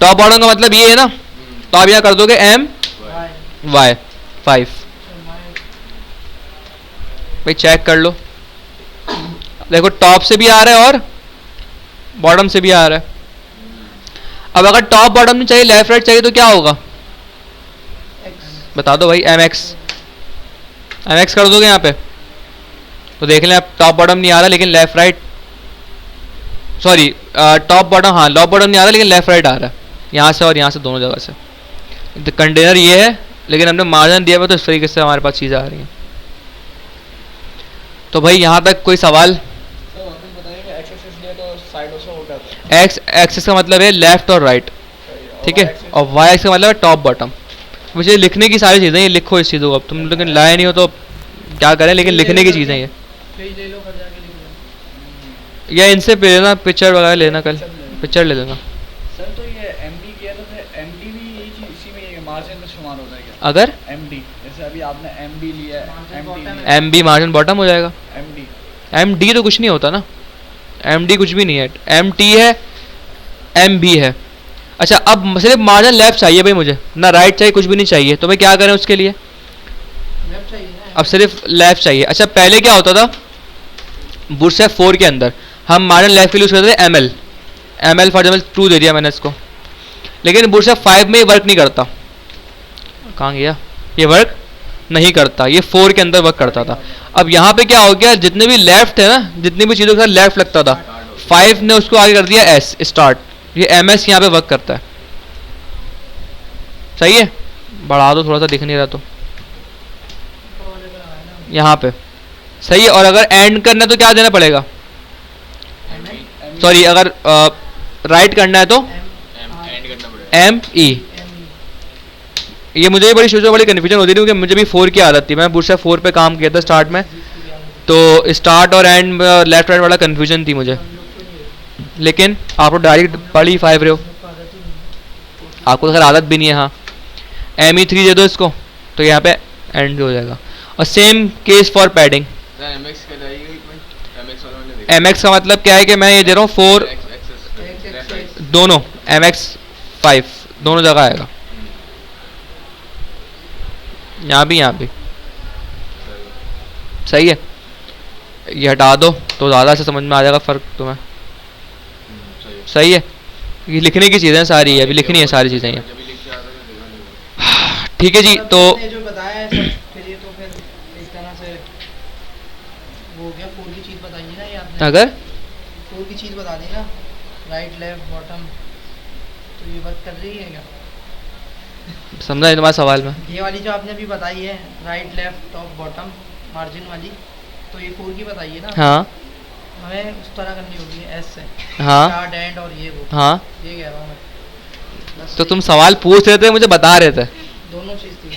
Speaker 1: टॉप बॉटम का मतलब ये है ना, तो आप यहाँ कर दोगे M Y 5। भाई चेक कर लो, देखो टॉप से भी आ रहा है और बॉटम से भी आ रहा है। अब अगर टॉप बॉटम नहीं चाहिए, लेफ्ट राइट चाहिए, तो क्या होगा बता दो भाई, MX कर दोगे यहाँ पे, तो देख लें आप टॉप बॉटम नहीं आ रहा लेकिन left right, sorry top bottom, हाँ टॉप बॉटम नहीं आ रहा लेकिन लेफ्ट राइट आ रहा है, यहाँ से और यहाँ से दोनों जगह से। कंटेनर ये है लेकिन हमने मार्जिन दिया हुआ, तो इस तरीके से हमारे पास चीज़ें आ रही हैं। तो भाई यहाँ तक कोई सवाल, एक्स एक्सिस का मतलब है लेफ्ट और राइट, ठीक है, और वाई एक्सिस का मतलब है टॉप बॉटम। मुझे लिखने की सारी चीज़ें, ये लिखो इस चीज़ों को। अब तुम लेकिन लाए नहीं हो तो क्या करें, लेकिन लिखने की चीज़ें ये।
Speaker 3: पेज ले लो, घर जाके लिख लो।
Speaker 1: या इनसे पे लेना, पिक्चर वगैरह लेना, कल पिक्चर ले लेना।
Speaker 4: सर तो ये एमडी किया तो फिर एमडी भी यही चीज इसी में ये मार्जिन में शुमार होता है क्या?
Speaker 1: अगर
Speaker 4: एमडी जैसे अभी आपने एमडी लिया है, MD
Speaker 1: M B margin bottom हो जाएगा।
Speaker 4: एमडी
Speaker 1: एम डी तो कुछ नहीं होता ना, एम डी कुछ भी नहीं है, एम टी है, एम बी है। अच्छा अब सिर्फ मार्जिन लेफ्ट चाहिए भाई मुझे, ना राइट चाहिए, कुछ भी नहीं चाहिए। तो भाई क्या करें उसके लिए,
Speaker 3: लेफ्ट चाहिए ना।
Speaker 1: अब सिर्फ लेफ्ट चाहिए। अच्छा पहले क्या होता था, बूटस्ट्रैप 4 के अंदर हम मार्जिन लेफ्ट के लिए यूज़ करते थे एम एल फॉर एग्जाम्पल 2 दे दिया मैंने इसको, लेकिन बूटस्ट्रैप 5 में ये वर्क नहीं करता। कहाँ गया, ये वर्क नहीं करता, ये 4 के अंदर वर्क करता था। अब यहाँ पे क्या हो गया, जितने भी लेफ्ट है ना, जितनी भी चीज़ों के साथ लेफ्ट लगता था, 5 ने उसको आगे कर दिया एस स्टार्ट, ये एम एस यहाँ पे वर्क करता है। सही है, बढ़ा दो थोड़ा सा, दिख नहीं रहा तो यहाँ पे सही है। और अगर एंड करना है तो क्या देना पड़ेगा, सॉरी अगर राइट करना है तो
Speaker 2: एंड करना पड़ेगा
Speaker 1: एम ई। ये मुझे भी बड़ी शुरू से बड़ी कन्फ्यूजन होती थी क्योंकि मुझे भी 4 की आदत थी, मैं बूटस्ट्रैप 4 पे काम किया था स्टार्ट में, तो स्टार्ट और एंड लेफ्ट राइट वाला कन्फ्यूजन थी मुझे। लेकिन आप लोग डायरेक्ट पढ़ ही 5 रहे हो, आपको तो खैर आदत भी नहीं है। हाँ एम ई 3 दे दो इसको तो यहाँ पे एंड हो जाएगा। और same case for padding,
Speaker 2: MX का जाएगी एमएक्स वाला मैंने देखा।
Speaker 1: एम एक्स का मतलब क्या है कि मैं ये दे रहा हूँ 4 दोनों, एम एक्स 5 दोनों जगह आएगा, यहाँ भी सही है। ये हटा दो तो ज़्यादा से समझ में आ जाएगा फ़र्क तुम्हें। सही है, ये लिखने की चीज़ें सारी है, अभी लिखनी है सारी चीज़ें ये। ठीक है जी, तो
Speaker 3: आपने जो बताया है सब, फिर ये तो फिर एक तरह से वो हो गया। 4 की चीज़ बताइए ना, ये आपने
Speaker 1: अगर
Speaker 3: 4 की चीज़ बता दी ना, राइट लेफ्ट बॉटम, तो ये वर्क कर रही है क्या?
Speaker 1: समझा है तुम्हारा सवाल में?
Speaker 3: ये वाली जो आपने अभी बताई है, right left top bottom margin वाली, तो ये 4 की बताइए ना।
Speaker 1: हाँ
Speaker 3: हमें उस तरह करनी होगी एस से,
Speaker 1: हाँ
Speaker 3: स्टार्ट एंड और ये वो,
Speaker 1: हाँ,
Speaker 3: ये कह रहा हूँ मैं। बस
Speaker 1: तो तुम सवाल पूछ रहे थे, मुझे बता रहे थे।
Speaker 3: दोनों चीज़ थी।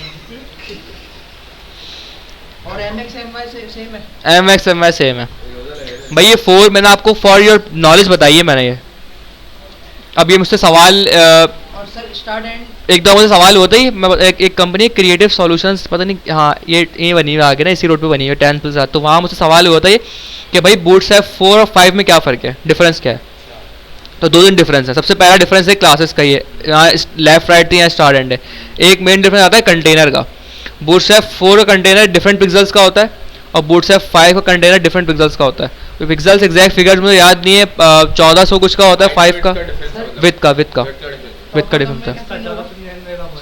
Speaker 3: और M X M Y same है।
Speaker 1: M X M Y same है भाई। ये 4 मैंने आपको फॉर योर नॉलेज बताई है मैंने ये। अब ये मुझसे सवाल
Speaker 3: और सर स्टार्ट एंड
Speaker 1: एक दो मुझे सवाल होता ही, मैं एक कंपनी क्रिएटिव सॉल्यूशंस, पता नहीं हाँ ये बनी हुई आगे ना, इसी रोड पे बनी हुई है 10 के साथ, तो वहाँ मुझसे सवाल हुआ था ये कि भाई बूटस्ट्रैप 4 और 5 में क्या फ़र्क है, डिफरेंस क्या है। तो 2 दिन डिफरेंस है। सबसे पहला डिफरेंस है क्लासेस का, ये यहाँ लेफ्ट राइट यहाँ स्टार्ट एंड है। एक मेन डिफरेंस आता है कंटेनर का, बूटस्ट्रैप 4 का कंटेनर डिफरेंट पिक्सल्स का होता है और बूटस्ट्रैप 5 का कंटेनर डिफरेंट पिक्सल्स का होता है। तो पिक्सल्स एग्जैक्ट फिगर्स मुझे याद नहीं है, 1400 कुछ का होता है 5 का, विथ का डिफरेंस है।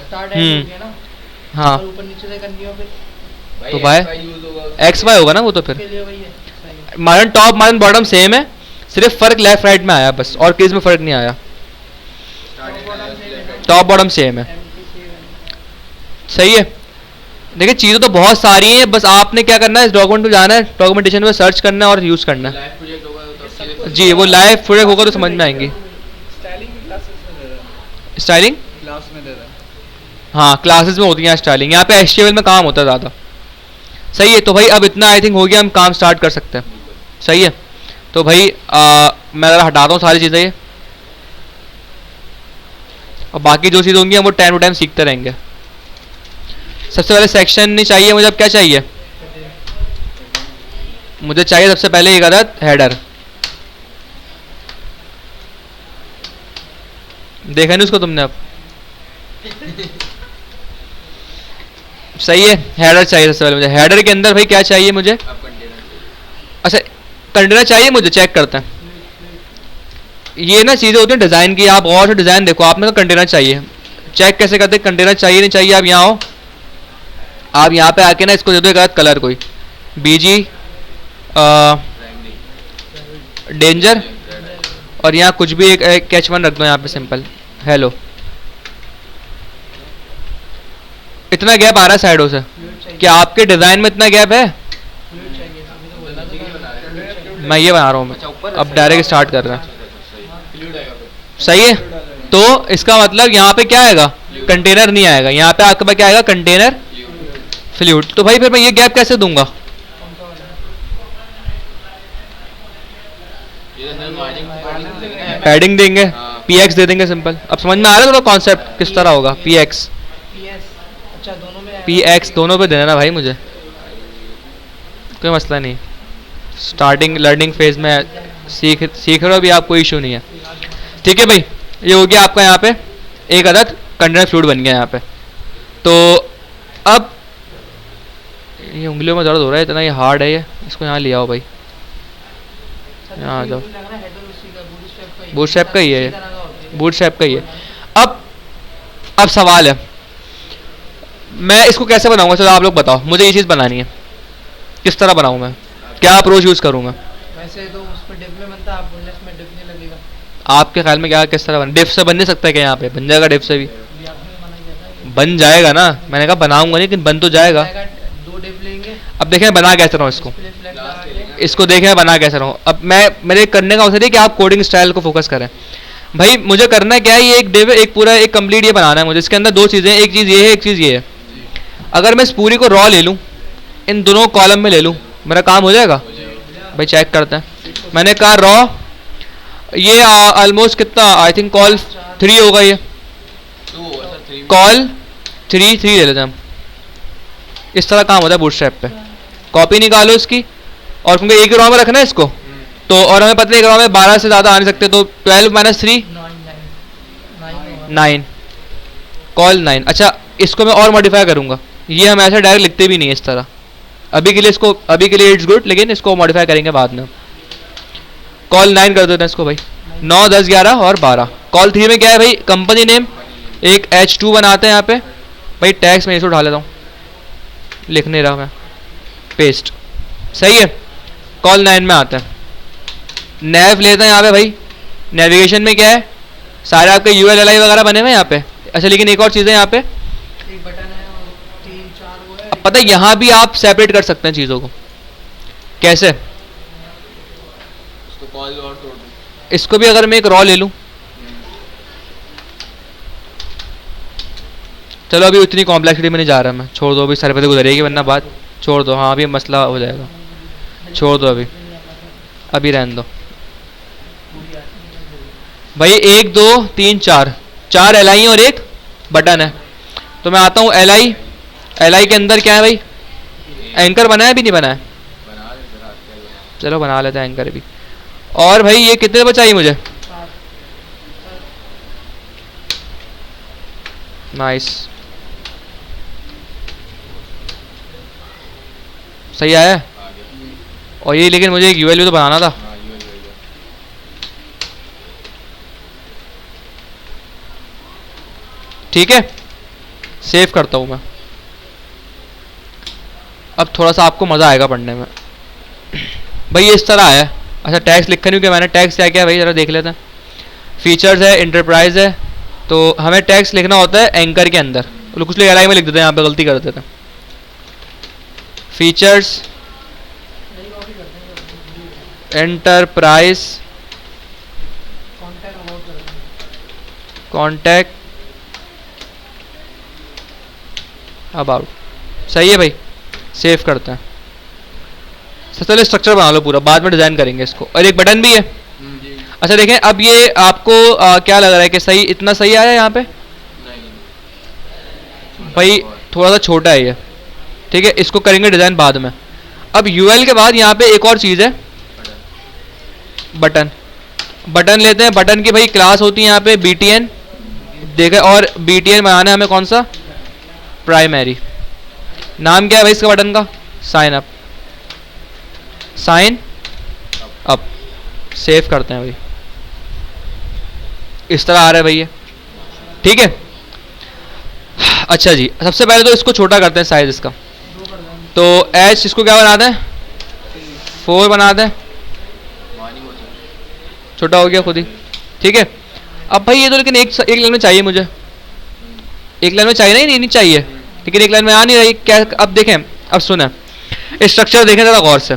Speaker 3: स्टार्ट एंड हो गया ना।
Speaker 1: हाँ
Speaker 3: और ऊपर नीचे से करनी हो फिर
Speaker 1: तो बाय एक्स वाई होगा ना वो, तो फिर
Speaker 3: के लिए वही है। सही है।
Speaker 1: Margin top margin bottom same है, सिर्फ फर्क लेफ्ट राइट में आया बस, और केस में फर्क नहीं आया, टॉप बॉटम सेम है। सही है। देखिए चीज़ें तो बहुत सारी हैं, बस आपने क्या करना है, इस डॉक्यूमेंट पे जाना है, डॉक्यूमेंटेशन में सर्च करना है और यूज़ करना है।
Speaker 2: लाइव प्रोजेक्ट होगा तो सीधे
Speaker 1: जी वो लाइव प्रोजेक्ट होगा तो समझ में आएंगी।
Speaker 4: स्टाइलिंग की क्लासेस में दे रहा है,
Speaker 1: स्टाइलिंग
Speaker 4: क्लास में दे रहा है।
Speaker 1: हाँ क्लासेस में होती है स्टाइलिंग, यहाँ पे HTML में काम होता है ज़्यादा। सही है, तो भाई अब इतना आई थिंक हो गया, हम काम स्टार्ट कर सकते हैं। सही है, तो भाई मैं ज़रा हटाता हूँ सारी चीज़ें ये, और बाकी जो चीज़ें होंगी हम वो टाइम टू टाइम सीखते रहेंगे। सबसे पहले सेक्शन नहीं चाहिए मुझे, अब क्या चाहिए मुझे, चाहिए सबसे पहले एक अदद हेडर। देखा नहीं उसको तुमने अब? सही है, हेडर चाहिए सबसे पहले मुझे। हेडर के अंदर भाई क्या चाहिए मुझे,
Speaker 2: आप कंटेनर
Speaker 1: अच्छा कंटेनर चाहिए मुझे, चेक करते हैं। ये ना चीज़ें होती हैं डिज़ाइन की, आप और से डिज़ाइन देखो, आपने तो कंटेनर चाहिए, चेक कैसे करते हैं कंटेनर चाहिए नहीं चाहिए। आप यहाँ हो, आप यहाँ पे आके ना इसको दे दो एक आध कलर, कोई BG डेंजर, और यहाँ कुछ भी एक कैच1 रख दो यहाँ पे सिंपल हेलो। इतना गैप आ रहा है साइडों से, क्या आपके डिज़ाइन में इतना गैप है?
Speaker 3: फ्लूइड चाहिए था, अभी तो बोला था ना।
Speaker 1: मैं ये बना रहा हूँ मैं, अब डायरेक्ट स्टार्ट कर रहा है।
Speaker 2: फ्लूइड आएगा फिर
Speaker 1: सही है, तो इसका मतलब यहाँ पे क्या आएगा, कंटेनर नहीं आएगा, यहाँ पे आपके पास क्या आएगा, कंटेनर फ्लूइड। तो भाई फिर मैं ये गैप कैसे दूंगा,
Speaker 3: कौन सा वाला?
Speaker 2: ये तो मार्जिन
Speaker 1: पैडिंग देंगे,
Speaker 2: हाँ।
Speaker 1: px दे देंगे, सिंपल। अब समझ में आ रहा है थोड़ा कॉन्सेप्ट किस तरह होगा, px
Speaker 3: PS, अच्छा दोनों में आएगा।
Speaker 1: px दोनों पे देना ना भाई मुझे, कोई मसला नहीं। स्टार्टिंग लर्निंग फेज में सीख रहे हो अभी आप, कोई इशू नहीं है। ठीक है भाई, ये हो गया आपका यहाँ पे एक अदद कंटेनर फ्लूइड बन गया यहाँ पे। तो अब ये उंगलियों में दर्द हो रहा है इतना, ये हार्ड है ये, इसको यहाँ ले आओ भाई,
Speaker 3: सर,
Speaker 1: यहाँ आ जाओ।
Speaker 3: लग रहा है हेडर उसी का बूटस्ट्रैप का ही है।
Speaker 1: बूटस्ट्रैप का ही है,
Speaker 3: इसी तरह का होता है।
Speaker 1: बूट शेप का ही है। अब सवाल है, मैं इसको कैसे बनाऊंगा, चलो आप लोग बताओ मुझे, ये चीज़ बनानी है, किस तरह बनाऊँ मैं, क्या अप्रोच यूज़ करूँ मैं?
Speaker 3: वैसे तो उसमें डिप में बनता है, आप बोलने में डिप नहीं लगेगा।
Speaker 1: आपके ख्याल में क्या किस तरह बन, डिप से बन नहीं सकता है क्या, यहाँ पे बन जाएगा डिप से भी?
Speaker 3: अभी आपने मना किया था कि
Speaker 1: बन जाएगा ना, मैंने कहा बनाऊंगा नहीं, लेकिन बन तो जाएगा।
Speaker 3: आएगा, 2 डिप लेंगे,
Speaker 1: अब देखें बना कैसे रहा हूँ इसको,
Speaker 3: डिस्प्ले फ्लैग लगा के।
Speaker 1: इसको देखें बना कैसे रहा हूँ। अब मैं मेरे करने का अवसर है कि आप कोडिंग स्टाइल को फोकस करें। भाई मुझे करना क्या है, ये एक डिव, एक पूरा एक कंप्लीट ये बनाना है मुझे। इसके अंदर 2 चीज़ें, एक चीज़ ये है, एक चीज़ ये है। अगर मैं इस पूरी को रॉ ले लूँ, इन दोनों कॉलम में ले लूँ, मेरा काम हो जाएगा? भाई चेक करते हैं। मैंने कहा रॉ, ये ऑलमोस्ट कितना, आई थिंक कॉल 3 होगा, ये
Speaker 2: 2 होगा सर, 3
Speaker 1: कॉल 3 ले लेते हैं हम। इस तरह काम होता है बूटस्ट्रैप पे। कॉपी निकालो इसकी, और क्योंकि एक रॉ में रखना है इसको, तो और हमें पता है एक रॉ में 12 से ज़्यादा आ नहीं सकते, तो 12 - 3 9, कॉल 9। अच्छा इसको मैं और मॉडिफाई करूँगा, ये हम ऐसे डायरेक्ट लिखते भी नहीं है इस तरह। अभी के लिए इसको, अभी के लिए इट्स गुड, लेकिन इसको मॉडिफाई करेंगे बाद में। कॉल 9 कर देते हैं इसको भाई, 9, 10, 11 और 12। कॉल 3 में क्या है भाई, कंपनी नेम, एक H2 बनाते हैं यहाँ पे भाई, टैक्स में इसको उठा लेता हूँ, लिख नहीं रहा मैं, पेस्ट, सही है। कॉल 9 में आते हैं, नैव लेते हैं यहाँ पे भाई। नेविगेशन में क्या है, सारे आपके ULLI वगैरह बने हुए हैं यहाँ पे। अच्छा लेकिन एक और चीज़ है यहाँ पे,
Speaker 3: एक बटन है और 3-4 वो है।
Speaker 1: पता है यहाँ भी आप सेपरेट कर सकते हैं चीज़ों को। कैसे?
Speaker 2: उसको कॉल और तोड़ दूँ।
Speaker 1: इसको भी अगर मैं एक रॉ ले लूँ, चलो अभी उतनी कॉम्प्लेक्सिटी में नहीं जा रहा मैं, छोड़ दो, अभी सर पे तो गुजरेगी वरना बात, छोड़ दो। हाँ अभी मसला हो जाएगा, छोड़ दो अभी रहने दो भाई। 1 2 3 4 LI और एक बटन है। तो मैं आता हूँ LI के अंदर क्या है भाई, एंकर बना है, भी नहीं बना है,
Speaker 2: बना दे सर, आज क्या बना।
Speaker 1: चलो बना लेते हैं एंकर भी। और भाई ये कितने पे चाहिए मुझे, नाइस, सही आया है।
Speaker 2: आ गया।
Speaker 1: और ये लेकिन मुझे एक UL तो बनाना था।
Speaker 2: हाँ ये हो
Speaker 1: ठीक है, सेव करता हूँ मैं। अब थोड़ा सा आपको मज़ा आएगा पढ़ने में। भाई ये इस तरह आया है। अच्छा टैक्स लिखा नहीं, क्या मैंने टैक्स क्या क्या है भाई, ज़रा देख लेते हैं। फीचर्स है, इंटरप्राइज है, तो हमें टैक्स लिखना होता है एंकर के अंदर, तो कुछ लोग LI में लिख देते हैं, यहाँ पे गलती कर देते हैं। फीचर्स, एंटरप्राइज, कॉन्टैक्ट, अबाउट, सही है भाई, सेव करते हैं। सबसे पहले स्ट्रक्चर बना लो पूरा, बाद में डिज़ाइन करेंगे इसको। और एक बटन भी है।
Speaker 2: जी।
Speaker 1: अच्छा देखें, अब ये आपको क्या लग रहा है कि सही, इतना सही आया यहाँ पे
Speaker 2: नहीं
Speaker 1: भाई, थोड़ा सा छोटा है ये, ठीक है, इसको करेंगे डिज़ाइन बाद में। अब UL के बाद यहाँ पे एक और चीज़ है, बटन लेते हैं। बटन की भाई क्लास होती है यहाँ पे BTN, देखें, और BTN बनाना है हमें कौन सा, प्राइमरी। नाम क्या है भाई इसका बटन का, sign up, sign up, save करते हैं भाई। इस तरह आ रहा है भाई ये, ठीक है। अच्छा जी, सबसे पहले तो इसको छोटा करते हैं साइज इसका, तो H इसको क्या बना दें, 4 बना दें,
Speaker 2: मानी हो सर।
Speaker 1: छोटा हो गया खुद ही, ठीक है। अब भाई ये तो लेकिन एक लाइन में चाहिए मुझे, एक लाइन में चाहिए नहीं, नहीं चाहिए, लेकिन एक लाइन में आ नहीं रही क्या। अब देखें, अब सुने, स्ट्रक्चर देखें ज़रा गौर से।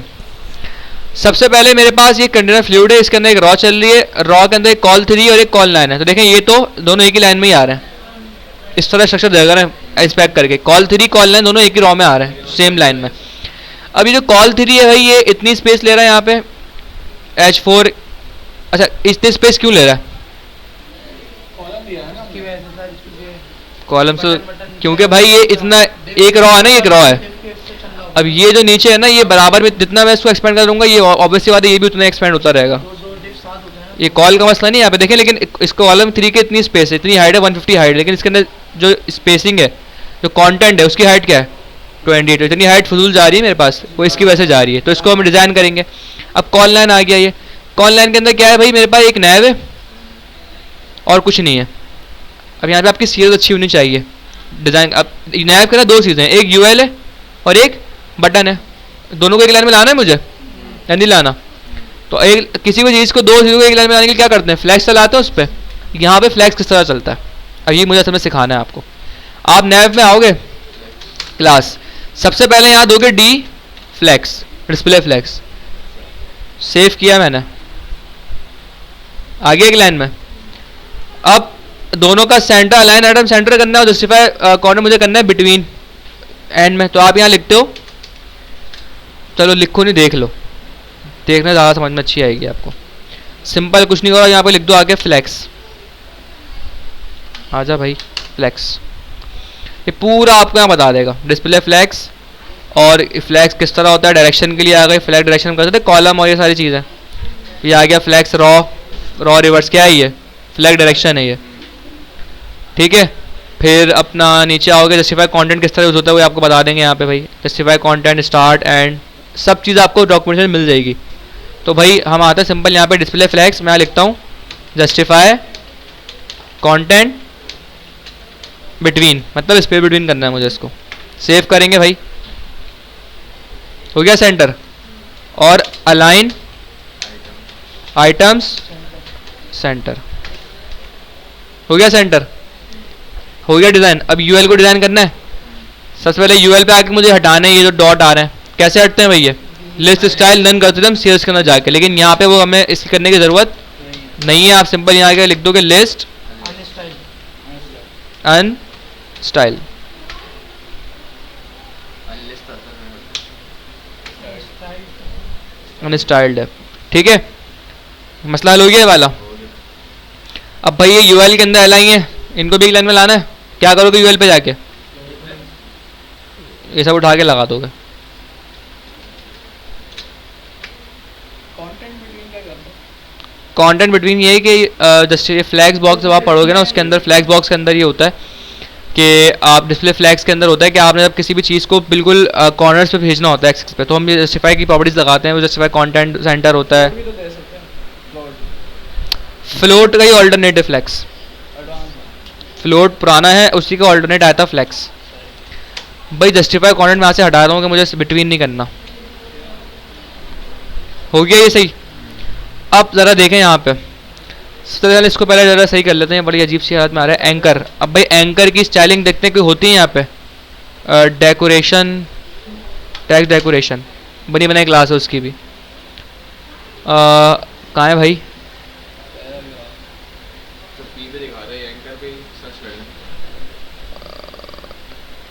Speaker 1: सबसे पहले मेरे पास ये कंटेनर फ्लूइड है, इसके अंदर एक रॉ चल रही है, रॉ के अंदर एक कॉल 3 और एक कॉल 9 है। तो देखें ये तो दोनों एक ही लाइन में ही आ रहे हैं, इस तरह स्ट्रक्चर देगा ना एक्सपेक्ट करके। कॉल 3 कॉल लाइन दोनों एक ही रॉ में आ रहे हैं सेम लाइन में। अब ये जो कॉल 3 है भाई ये इतनी स्पेस ले रहा है यहाँ पे H4, अच्छा इतनी स्पेस क्यों ले रहा है?
Speaker 4: कॉलम दिया है ना
Speaker 3: इसकी वजह से सर इसकी
Speaker 1: कॉलम से, क्योंकि भाई ये इतना एक रॉ है ना, एक रॉ है। अब ये जो नीचे है ना ये बराबर में जितना मैं इसको एक्सपेंड करूंगा ये ऑब्वियसली बात है ये भी उतना एक्सपेंड होता रहेगा।
Speaker 3: दो डिप साथ होते हैं
Speaker 1: ये कॉल का मसला नहीं है यहाँ पे देखें, लेकिन इसको कॉलम 3 के इतनी स्पेस है, इतनी हाइट है 150 हाइट, लेकिन इसके अंदर जो स्पेसिंग है जो कंटेंट है उसकी हाइट क्या है 28। इतनी हाइट फजूल जा रही है मेरे पास, वो इसकी वजह से जा रही है, तो इसको हम डिज़ाइन करेंगे। अब कॉल लाइन आ गया, ये कॉल लाइन के अंदर क्या है भाई मेरे पास एक नैव है और कुछ नहीं है। अब यहाँ पे आपकी सीरीज अच्छी होनी चाहिए डिज़ाइन। अब नैव के ना दो चीज़ें हैं, एक यूएल है और एक बटन है, दोनों को एक लाइन में लाना है मुझे या नहीं लाना? तो एक किसी भी चीज़ को दो चीज़ों को एक लाइन में लाने के लिए क्या करते हैं, फ्लैक्स चलाते हैं उस पर। यहाँ पे फ्लैक्स किस तरह चलता है अब ये मुझे असल में सिखाना है आपको। आप नैव में आओगे क्लास, सबसे पहले यहाँ दोगे D flex, display flex, save किया मैंने, आगे एक लाइन में। अब दोनों का सेंटर अलाइन आइटम सेंटर करना है और जस्टिफाई कॉर्नर मुझे करना है बिटवीन एंड में। तो आप यहाँ लिखते हो, चलो लिखो नहीं देख लो, देखना ज़्यादा समझ में अच्छी आएगी आपको। सिंपल कुछ नहीं होगा, यहाँ पे लिख दो आगे फ्लैक्स, आजा भाई फ्लैक्स, ये पूरा आपको यहाँ बता देगा डिस्प्ले फ्लैक्स। और फ्लैक्स किस तरह होता है, डायरेक्शन के लिए आ गए फ्लैग डायरेक्शन करते थे कॉलम और ये सारी चीज़ें। ये आ गया फ्लैक्स रॉ रिवर्स, क्या है ये फ्लैग डायरेक्शन है ये, ठीक है। फिर अपना नीचे आओगे जस्टिफाई कंटेंट किस तरह यूज होता है वो आपको बता देंगे यहाँ पे भाई, जस्टिफाई कंटेंट स्टार्ट एंड सब चीज़ आपको डॉक्यूमेंटेशन मिल जाएगी। तो भाई हम आते हैं सिंपल यहाँ पे डिस्प्ले फ्लैग्स, मैं लिखता हूँ जस्टिफाई कंटेंट बिटवीन, मतलब स्पेस बिटवीन करना है मुझे, इसको सेव करेंगे भाई, हो गया सेंटर। और अलाइन आइटम्स सेंटर, हो गया सेंटर, हो गया डिज़ाइन। अब यूएल को डिज़ाइन करना है, सबसे पहले यूएल पे आके मुझे हटाना है ये जो डॉट आ रहे हैं। कैसे हटते हैं भाई, ये लिस्ट स्टाइल नन करते थे हम सीएस के अंदर जाके, लेकिन यहाँ पे वो हमें इसकी करने की ज़रूरत नहीं है। आप सिंपल यहाँ आके लिख दोगे लिस्ट अन स्टाइल, अनस्टाइल्ड है, ठीक है, मसला हल हो गया वाला। अब भाई ये यूएल के अंदर अलाइन है, इनको भी एक लाइन में लाना है, क्या करोगे यूएल पे जाके ये सब उठा के लगा दोगे। कंटेंट बिटवीन ये है कि जस्ट ये फ्लैग्स बॉक्स जब आप पढ़ोगे ना उसके अंदर फ्लैग्स बॉक्स के अंदर ये होता है कि आप डिस्प्ले फ्लैग्स के अंदर होता है कि आपने जब किसी भी चीज़ को बिल्कुल कॉर्नर्स पे भेजना होता है एक्सिस पे, तो हम ये जस्टिफाई की प्रॉपर्टीज लगाते हैं, वो जस्टिफाई कंटेंट सेंटर होता है। फ्लोट का ही ऑल्टरनेटिव फ्लैक्स, फ्लोट पुराना है उसी का ऑल्टरनेट आया था फ्लैक्स। भाई जस्टिफाई कंटेंट में यहाँ से हटा रहा हूँ कि मुझे बिटवीन नहीं करना, हो गया ये सही। अब ज़रा देखें यहाँ पे, सबसे पहले इसको पहले ज़रा सही कर लेते हैं, बड़ी अजीब सी हालत में आ रहा है एंकर। अब भाई एंकर की स्टाइलिंग देखते हैं कोई होती है यहाँ पे, डेकोरेशन टैक्स डेकोरेशन बनी बनाई क्लास है उसकी भी, कहाँ है भाई,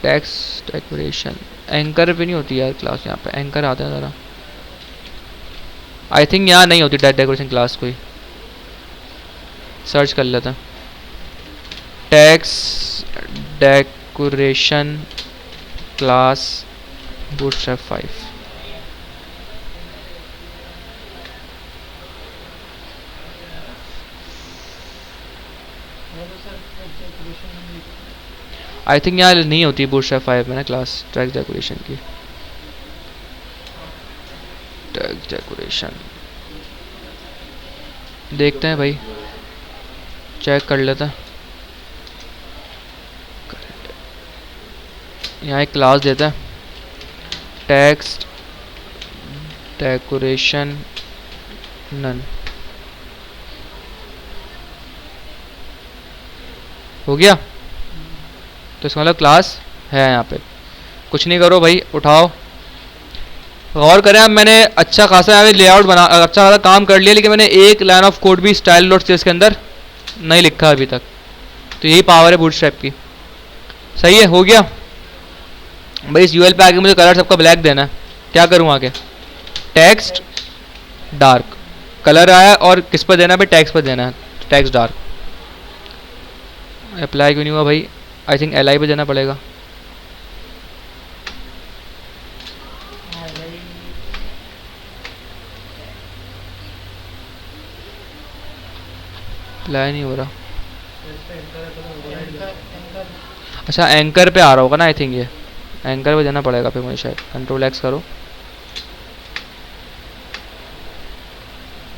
Speaker 1: टैक्स डेकोरेशन एंकर पे नहीं होती यार क्लास, यहाँ पे एंकर आते हैं ज़रा, आई थिंक यहाँ नहीं होती टैक्स डेकोरेशन क्लास, कोई सर्च कर लेते हैं tax decoration class bootstrap 5। I think यहाँ नहीं होती बूटस्ट्रैप 5 में ना क्लास टैक्स डेकोरेशन की, टैक्स डेकोरेशन देखते हैं भाई, चेक कर लेते हैं। यहाँ एक क्लास देता है टेक्स्ट डेकोरेशन नन, हो गया, तो इसका मतलब क्लास है यहाँ पे। कुछ नहीं करो भाई, उठाओ गौर करें। अब मैंने अच्छा खासा यहाँ पे लेआउट बना, अच्छा खासा काम कर लिया, लेकिन मैंने एक लाइन ऑफ कोड भी स्टाइल डॉट सीएस के अंदर नहीं लिखा अभी तक। तो यही पावर है बूटस्ट्रैप की। सही है, हो गया भाई। इस यूएल पे आके मुझे कलर सबका ब्लैक देना है, क्या करूँ आगे? टेक्स्ट डार्क कलर आया, और किस पर देना है भाई? टेक्स्ट पर देना है, टेक्स्ट डार्क। अप्लाई क्यों नहीं हुआ भाई? आई थिंक एल आई पे देना पड़ेगा।
Speaker 3: हाँ भाई,
Speaker 1: अप्लाई नहीं हो रहा।
Speaker 3: एंकर एंकर
Speaker 1: अच्छा एंकर पे आ रहा होगा ना, आई थिंक ये एंकर पे देना पड़ेगा फिर मुझे शायद। कंट्रोल एक्स करो,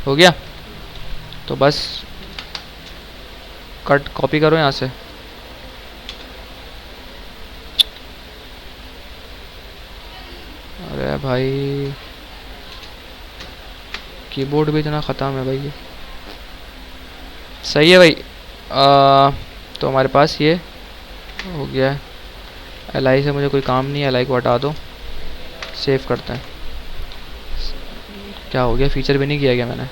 Speaker 1: हो गया। तो बस कट कॉपी करो यहाँ से। अरे भाई कीबोर्ड भी इतना ख़त्म है भाई ये। सही है भाई। तो हमारे पास ये हो गया है। एल आई से मुझे कोई काम नहीं है, एल आई को हटा दो, सेव करते हैं। क्या हो गया? फीचर भी नहीं किया गया मैंने।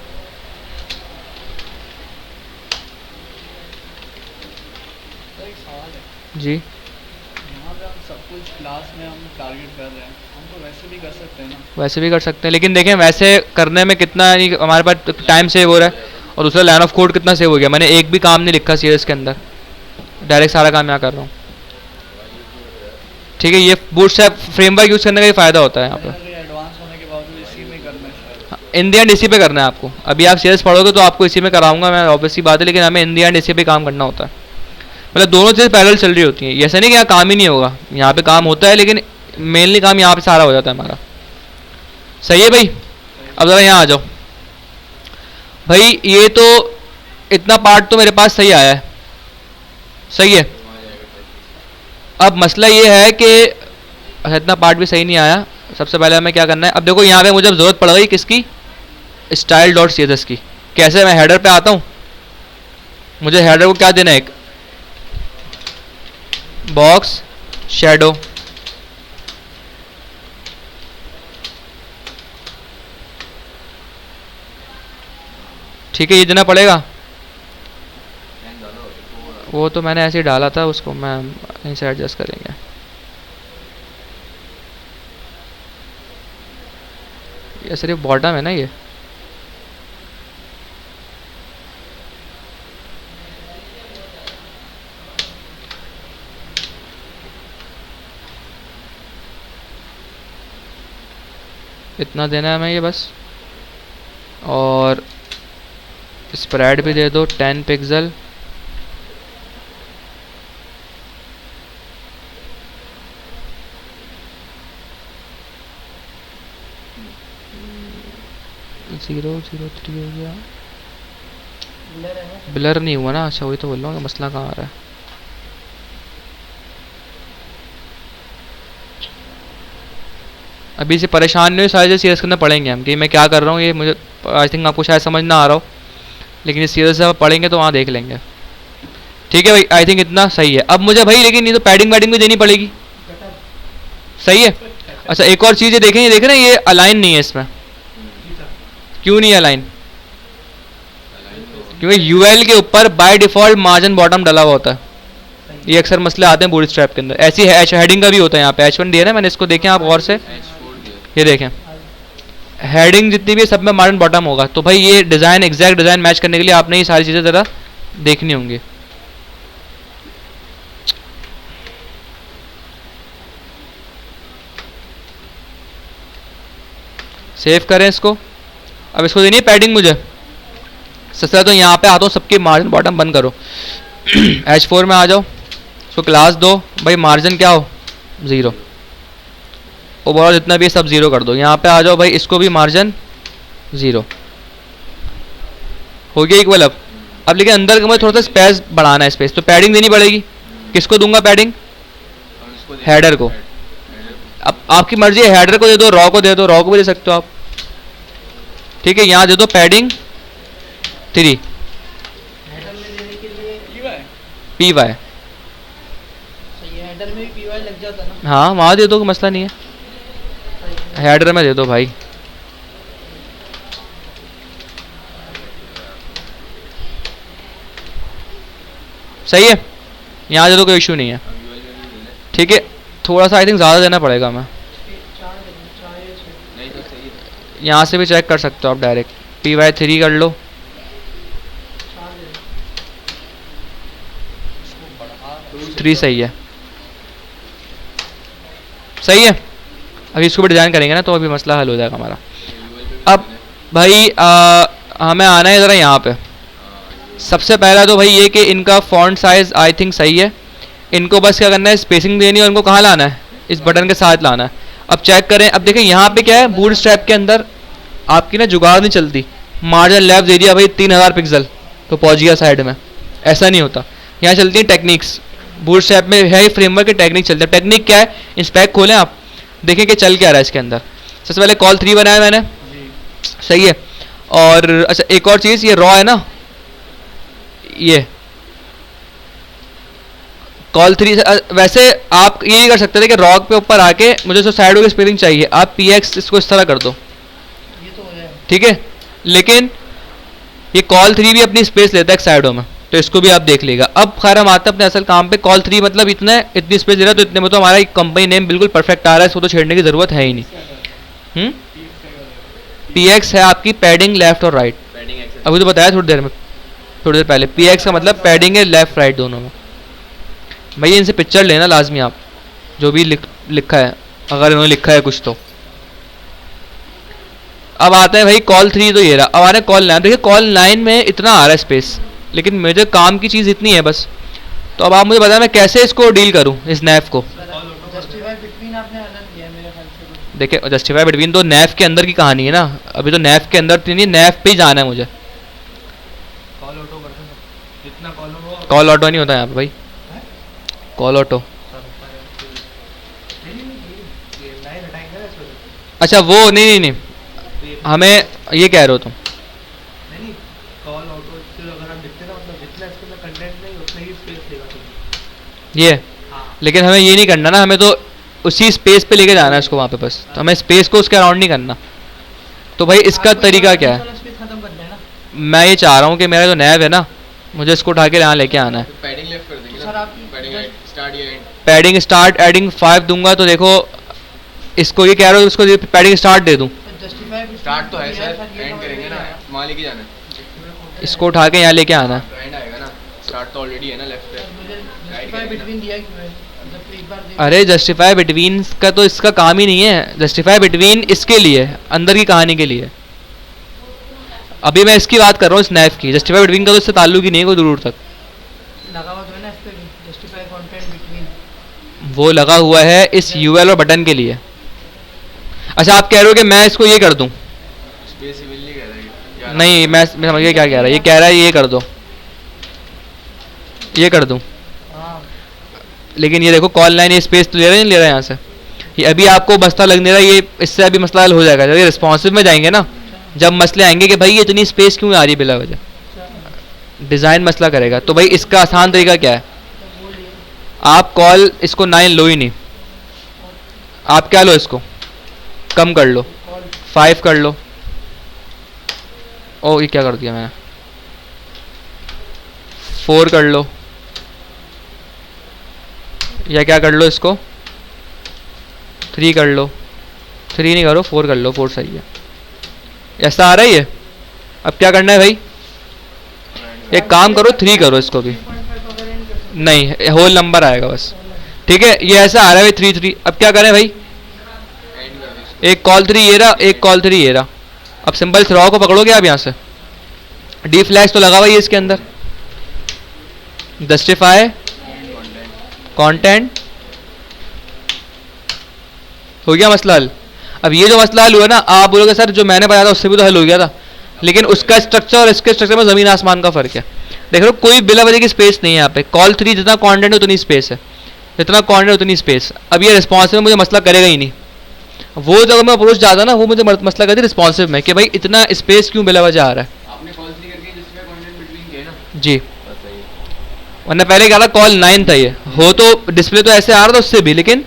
Speaker 4: सर एक सवाल है,
Speaker 1: जी
Speaker 4: यहाँ पे हम सब कुछ क्लास में हम टारगेट कर रहे हैं, हम तो वैसे भी कर सकते हैं ना?
Speaker 1: वैसे भी कर सकते हैं, लेकिन देखें वैसे करने में कितना नहीं हमारे पास टाइम सेव हो रहा है, और दूसरा लाइन ऑफ कोड कितना सेव हो गया। मैंने एक भी काम नहीं लिखा सीएस के अंदर, डायरेक्ट सारा काम यहाँ कर रहा हूँ। ठीक है, ये बूटस्ट्रैप फ्रेमवर्क यूज़ करने का ये फ़ायदा होता है यहाँ पर।
Speaker 4: एडवांस होने के बावजूद इसी में करना है शायद।
Speaker 1: इन दी एंड इसी पे करना है आपको। अभी आप सीएस पढ़ोगे तो आपको इसी में कराऊंगा मैं, ऑब्वियसली बात है, लेकिन हमें इन दी एंड इसी पे काम करना होता है। मतलब दोनों चीज़ पैरेलल चल रही होती हैं। ऐसा नहीं कि यहाँ काम ही नहीं होगा, यहाँ पे काम होता है, लेकिन मेनली काम यहाँ पे सारा हो जाता है हमारा। सही है भाई। अब ज़रा यहाँ आ जाओ भाई। ये तो इतना पार्ट तो मेरे पास सही आया है, सही है। अब मसला ये है कि अच्छा इतना पार्ट भी सही नहीं आया। सबसे पहले हमें क्या करना है? अब देखो यहाँ पे मुझे ज़रूरत पड़ गई किसकी? Style dot C S S की। कैसे? मैं हेडर पे आता हूँ, मुझे हेडर को क्या देना है? एक बॉक्स शेडो, ठीक है, ये देना पड़ेगा। वो तो मैंने ऐसे ही डाला था, उसको मैं यहीं से एडजस्ट करेंगे। ये सिर्फ बॉटम है ना ये। इतना देना है हमें ये बस। और स्प्रेड भी दे दो 10 पिक्सल। ज़ीरो 03 हो गया।
Speaker 3: ब्लर है ना?
Speaker 1: ब्लर नहीं हुआ ना? अच्छा वही तो बोल रहा हूँ कि मसला कहाँ आ रहा है। अभी से परेशान नहीं हो, सारे सीरियस करना पड़ेंगे हम कि मैं क्या कर रहा हूँ। ये मुझे आई थिंक आपको शायद समझ ना आ रहा हो, लेकिन ये सीरियस से पढ़ेंगे तो वहाँ देख लेंगे। ठीक है भाई, आई थिंक इतना सही है। अब मुझे भाई लेकिन ये तो पैडिंग वैडिंग भी देनी पड़ेगी। सही है। अच्छा एक और चीज़ ये देखें, ये देख रहे हैं ये अलाइन नहीं है इसमें। क्यों नहीं अलाइन? क्योंकि यूएल के ऊपर बाय डिफॉल्ट मार्जिन बॉटम डला हुआ होता है। ये अक्सर मसले आते हैं बूटस्ट्रैप के अंदर। ऐसी है हेडिंग का भी होता है, यहाँ पे H1 दिया है मैंने, इसको देखें आप गौर से। ये देखें हेडिंग जितनी भी है सब में मार्जिन बॉटम होगा। तो भाई ये डिज़ाइन एग्जैक्ट डिज़ाइन मैच करने के लिए आपने ये सारी चीज़ें ज़रा देखनी होंगी। सेव करें इसको। अब इसको देनी है पैडिंग मुझे। सबसे तो यहाँ पे आता हूँ, सबके मार्जिन बॉटम बंद करो। H4 में आ जाओ, इसको क्लास दो भाई, मार्जिन क्या हो? 0। ओवरऑल जितना भी है सब 0 कर दो। यहाँ पे आ जाओ भाई, इसको भी मार्जिन 0 हो गया इक्वल। अब लेकिन अंदर का मुझे थोड़ा सा स्पेस बढ़ाना है, स्पेस तो पैडिंग देनी पड़ेगी। किसको दूंगा पैडिंग? हेडर को। अब आपकी मर्जी है, हेडर को दे दो, रॉ को दे दो, रॉ को भी दे सकते हो आप। ठीक है, यहाँ दे दो पैडिंग 3
Speaker 3: हेडर में देने के लिए
Speaker 4: ये
Speaker 1: PY।
Speaker 3: सही है, हेडर में भी पीवाई लग जाता ना।
Speaker 1: हाँ वहाँ दे दो, कोई मसला नहीं है।
Speaker 3: सही है।
Speaker 1: हेडर में दे दो भाई। सही है, यहाँ दे दो, कोई इशू नहीं है। ठीक है, थोड़ा सा आई थिंक ज़्यादा देना पड़ेगा हमें।
Speaker 3: 4 दे दो, 4 या 6।
Speaker 2: नहीं तो सही है।
Speaker 1: यहाँ से भी चेक कर सकते हो आप डायरेक्ट, PY3 कर लो।
Speaker 3: 4 दे दो।
Speaker 4: इसको बढ़ा
Speaker 1: 3 सही है, सही है। अभी इसको भी डिज़ाइन करेंगे ना तो अभी मसला हल हो जाएगा हमारा। अब भाई हमें आना है ज़रा यहाँ पे। सबसे पहला तो भाई ये कि इनका फॉन्ट साइज़ आई थिंक सही है। इनको बस क्या करना है, स्पेसिंग देनी है और इनको कहाँ लाना है, इस बटन के साथ लाना है। अब चेक करें, अब देखें यहाँ पे क्या है, बूटस्ट्रैप के अंदर आपकी ना जुगाड़ नहीं चलती। मार्जिन लेफ्ट दे दिया भाई 3000 पिक्सल तो पहुँच गया साइड में, ऐसा नहीं होता। यहाँ चलती है टेक्निक्स, बूटस्ट्रैप में है फ्रेमवर्क की टेक्निक चलती है। टेक्निक क्या है, इंस्पेक्ट खोलें आप, देखें कि चल क्या रहा है इसके अंदर। सबसे पहले कॉल 3 बनाया मैंने, सही है। और अच्छा एक और चीज़, ये रॉ है ना, ये कॉल 3 वैसे आप ये नहीं कर सकते थे कि रॉक पे ऊपर आके मुझे जो साइडों की स्पेलिंग चाहिए, आप PX इसको इस तरह कर दो,
Speaker 3: ये तो हो जाएगा।
Speaker 1: ठीक है। लेकिन ये कॉल 3 भी अपनी स्पेस लेता है साइडों में, तो इसको भी आप देख लीजिएगा। अब खैर हम आते हैं अपने असल काम पे। कॉल 3 मतलब इतनी स्पेस दे रहा है, तो इतने में तो हमारा कंपनी नेम बिल्कुल परफेक्ट आ रहा है, इसको तो छेड़ने की ज़रूरत है ही नहीं। PX है आपकी पैडिंग लेफ्ट और राइट,
Speaker 2: पैडिंग एक्सेस।
Speaker 1: अभी तो बताया थोड़ी देर पहले। PX का मतलब पैडिंग है लेफ्ट राइट दोनों में। भैया इनसे पिक्चर लेना लाजमी आप, जो भी लिखा है, अगर इन्होंने लिखा है कुछ तो। अब आते हैं भाई कॉल 3, तो ये रहा। अब आ रहे हैं कॉल 9। देखिए कॉल 9 में इतना आ रहा है स्पेस, लेकिन मेरे काम की चीज़ इतनी है बस। तो अब आप मुझे बताएं मैं कैसे इसको डील करूं, इस नैफ को।
Speaker 3: जस्टिफाई बिटवीन आपने अलग किया है मेरे ख्याल से कुछ।
Speaker 1: देखिए जस्टिफाई बिटवीन तो नैफ के अंदर की कहानी है ना, अभी तो नैफ के अंदर नहीं, नैफ पे ही जाना है मुझे।
Speaker 2: कॉल ऑटो कर दो, जितना कॉल हो
Speaker 1: कॉल ऑटो नहीं होता यहाँ पे भाई, कॉल ऑटो।
Speaker 2: ये लाइन हटाएंगे ना इसको।
Speaker 1: अच्छा वो नहीं, हमें ये कह रहे हो तुम।
Speaker 2: नहीं कॉल ऑटो से अगर हम लिखते ना, मतलब जितना इसके अंदर कंटेंट नहीं उतना ही स्पेस लेगा तुम्हें।
Speaker 1: ये
Speaker 2: हाँ
Speaker 1: लेकिन हमें ये नहीं करना ना, हमें तो उसी स्पेस पे लेके जाना है उसको वहाँ पे बस, तो हमें स्पेस को उसके अराउंड नहीं करना। तो भाई इसका
Speaker 3: आपको
Speaker 1: तरीका क्या है,
Speaker 3: स्पेस खत्म कर देना।
Speaker 1: मैं ये चाह रहा हूँ कि मेरा जो नैब है ना, मुझे इसको उठा के यहाँ लेके आना है।
Speaker 2: पैडिंग लेफ्ट कर देंगे
Speaker 3: तो सर
Speaker 2: ना,
Speaker 3: आपकी
Speaker 2: पैडिंग स्टार्ट या एंड।
Speaker 1: पैडिंग स्टार्ट एडिंग 5 दूंगा, तो देखो इसको ये कह रहा हूँ उसको पैडिंग स्टार्ट दे दूँ,
Speaker 3: जस्टिफाई
Speaker 2: स्टार्ट तो है सर, एंड करेंगे ना, वहाँ लेके जाना है।
Speaker 1: इसको उठा के यहाँ लेके आना है।
Speaker 2: तो एंड आएगा ना, स्टार्ट तो ऑलरेडी है ना लेफ्ट पे।
Speaker 3: मुझे जस्टिफाई बिटवीन दिया क्यों है, मतलब एक बार दे।
Speaker 1: अरे जस्टिफाई बिटवीन का तो इसका काम ही नहीं है, जस्टिफाई बिटवीन इसके लिए, अंदर की कहानी के लिए। अभी मैं इसकी बात कर रहा हूँ, स्नैप की। जस्टिफाई बिटवीन का तो इससे ताल्लुक ही नहीं है कोई दूर तक।
Speaker 3: लगा हुआ तो है ना इस पे भी, जस्टिफाई कंटेंट बिटवीन।
Speaker 1: वो लगा हुआ है इस UL और बटन के लिए। अच्छा आप कह रहे हो कि मैं इसको ये कर दूं?
Speaker 2: स्पेस सिविल नहीं कह रहा है।
Speaker 1: नहीं मैं समझ गया क्या कह रहा है। ये कह रहा है ये कर दो, ये कर दूं।
Speaker 3: हाँ
Speaker 1: लेकिन ये देखो कॉल लाइन ये स्पेस तो ले रहा है, नहीं ले रहा है यहाँ से। ये अभी आपको मसला लगने रहा है, ये इससे अभी मसला हल हो जाएगा जब ये रिस्पॉन्सिव में जाएंगे ना, जब मसले आएंगे कि भाई ये इतनी स्पेस क्यों आ रही है बिला वजह, डिज़ाइन मसला करेगा। तो भाई इसका आसान तरीका क्या है, आप कॉल इसको 9 लो ही नहीं, आप क्या लो, इसको कम कर लो, 5 कर लो। ओ ये क्या कर दिया मैंने, 4 कर लो, या क्या कर लो, इसको 3 कर लो। 3 नहीं करो, 4 कर लो, 4 सही है। ऐसा आ रहा है ये। अब क्या करना है भाई, एक काम करो 3 करो इसको भी, नहीं होल नंबर आएगा बस, ठीक है। ये ऐसा आ रहा है भाई 3 3। अब क्या करें भाई, एक कॉल 3 ये रहा, एक कॉल 3 ये रहा। अब सिंपल रॉ को पकड़ोगे आप यहाँ से, डी फ्लैश तो लगा हुआ है इसके अंदर, जस्टिफाई कंटेंट, हो गया मसला हल। अब ये जो मसला हल हुआ ना, आप बोलोगे सर जो मैंने बताया था उससे भी तो हल हो गया था, लेकिन उसका स्ट्रक्चर और इसके स्ट्रक्चर में ज़मीन आसमान का फ़र्क है। देख लो कोई बिला वजह की स्पेस नहीं है यहाँ पे। कॉल 3 जितना कंटेंट है उतनी स्पेस है, जितना कंटेंट उतनी स्पेस। अब ये रिस्पॉन्सिव में मुझे मसला करेगा ही नहीं। वो जब मैं अप्रोच जाता ना, वो मुझे मसला करती रिस्पॉन्सिव में कि भाई इतना स्पेस क्यों बिला वजह आ रहा है।
Speaker 2: आपने कॉल 3 करके जिसमें कंटेंट बिटवीन किया ना,
Speaker 1: जी,
Speaker 2: बस सही है।
Speaker 1: वरना पहले क्या था कॉल 9 था, ये हो तो डिस्प्ले तो ऐसे आ रहा था उससे भी, लेकिन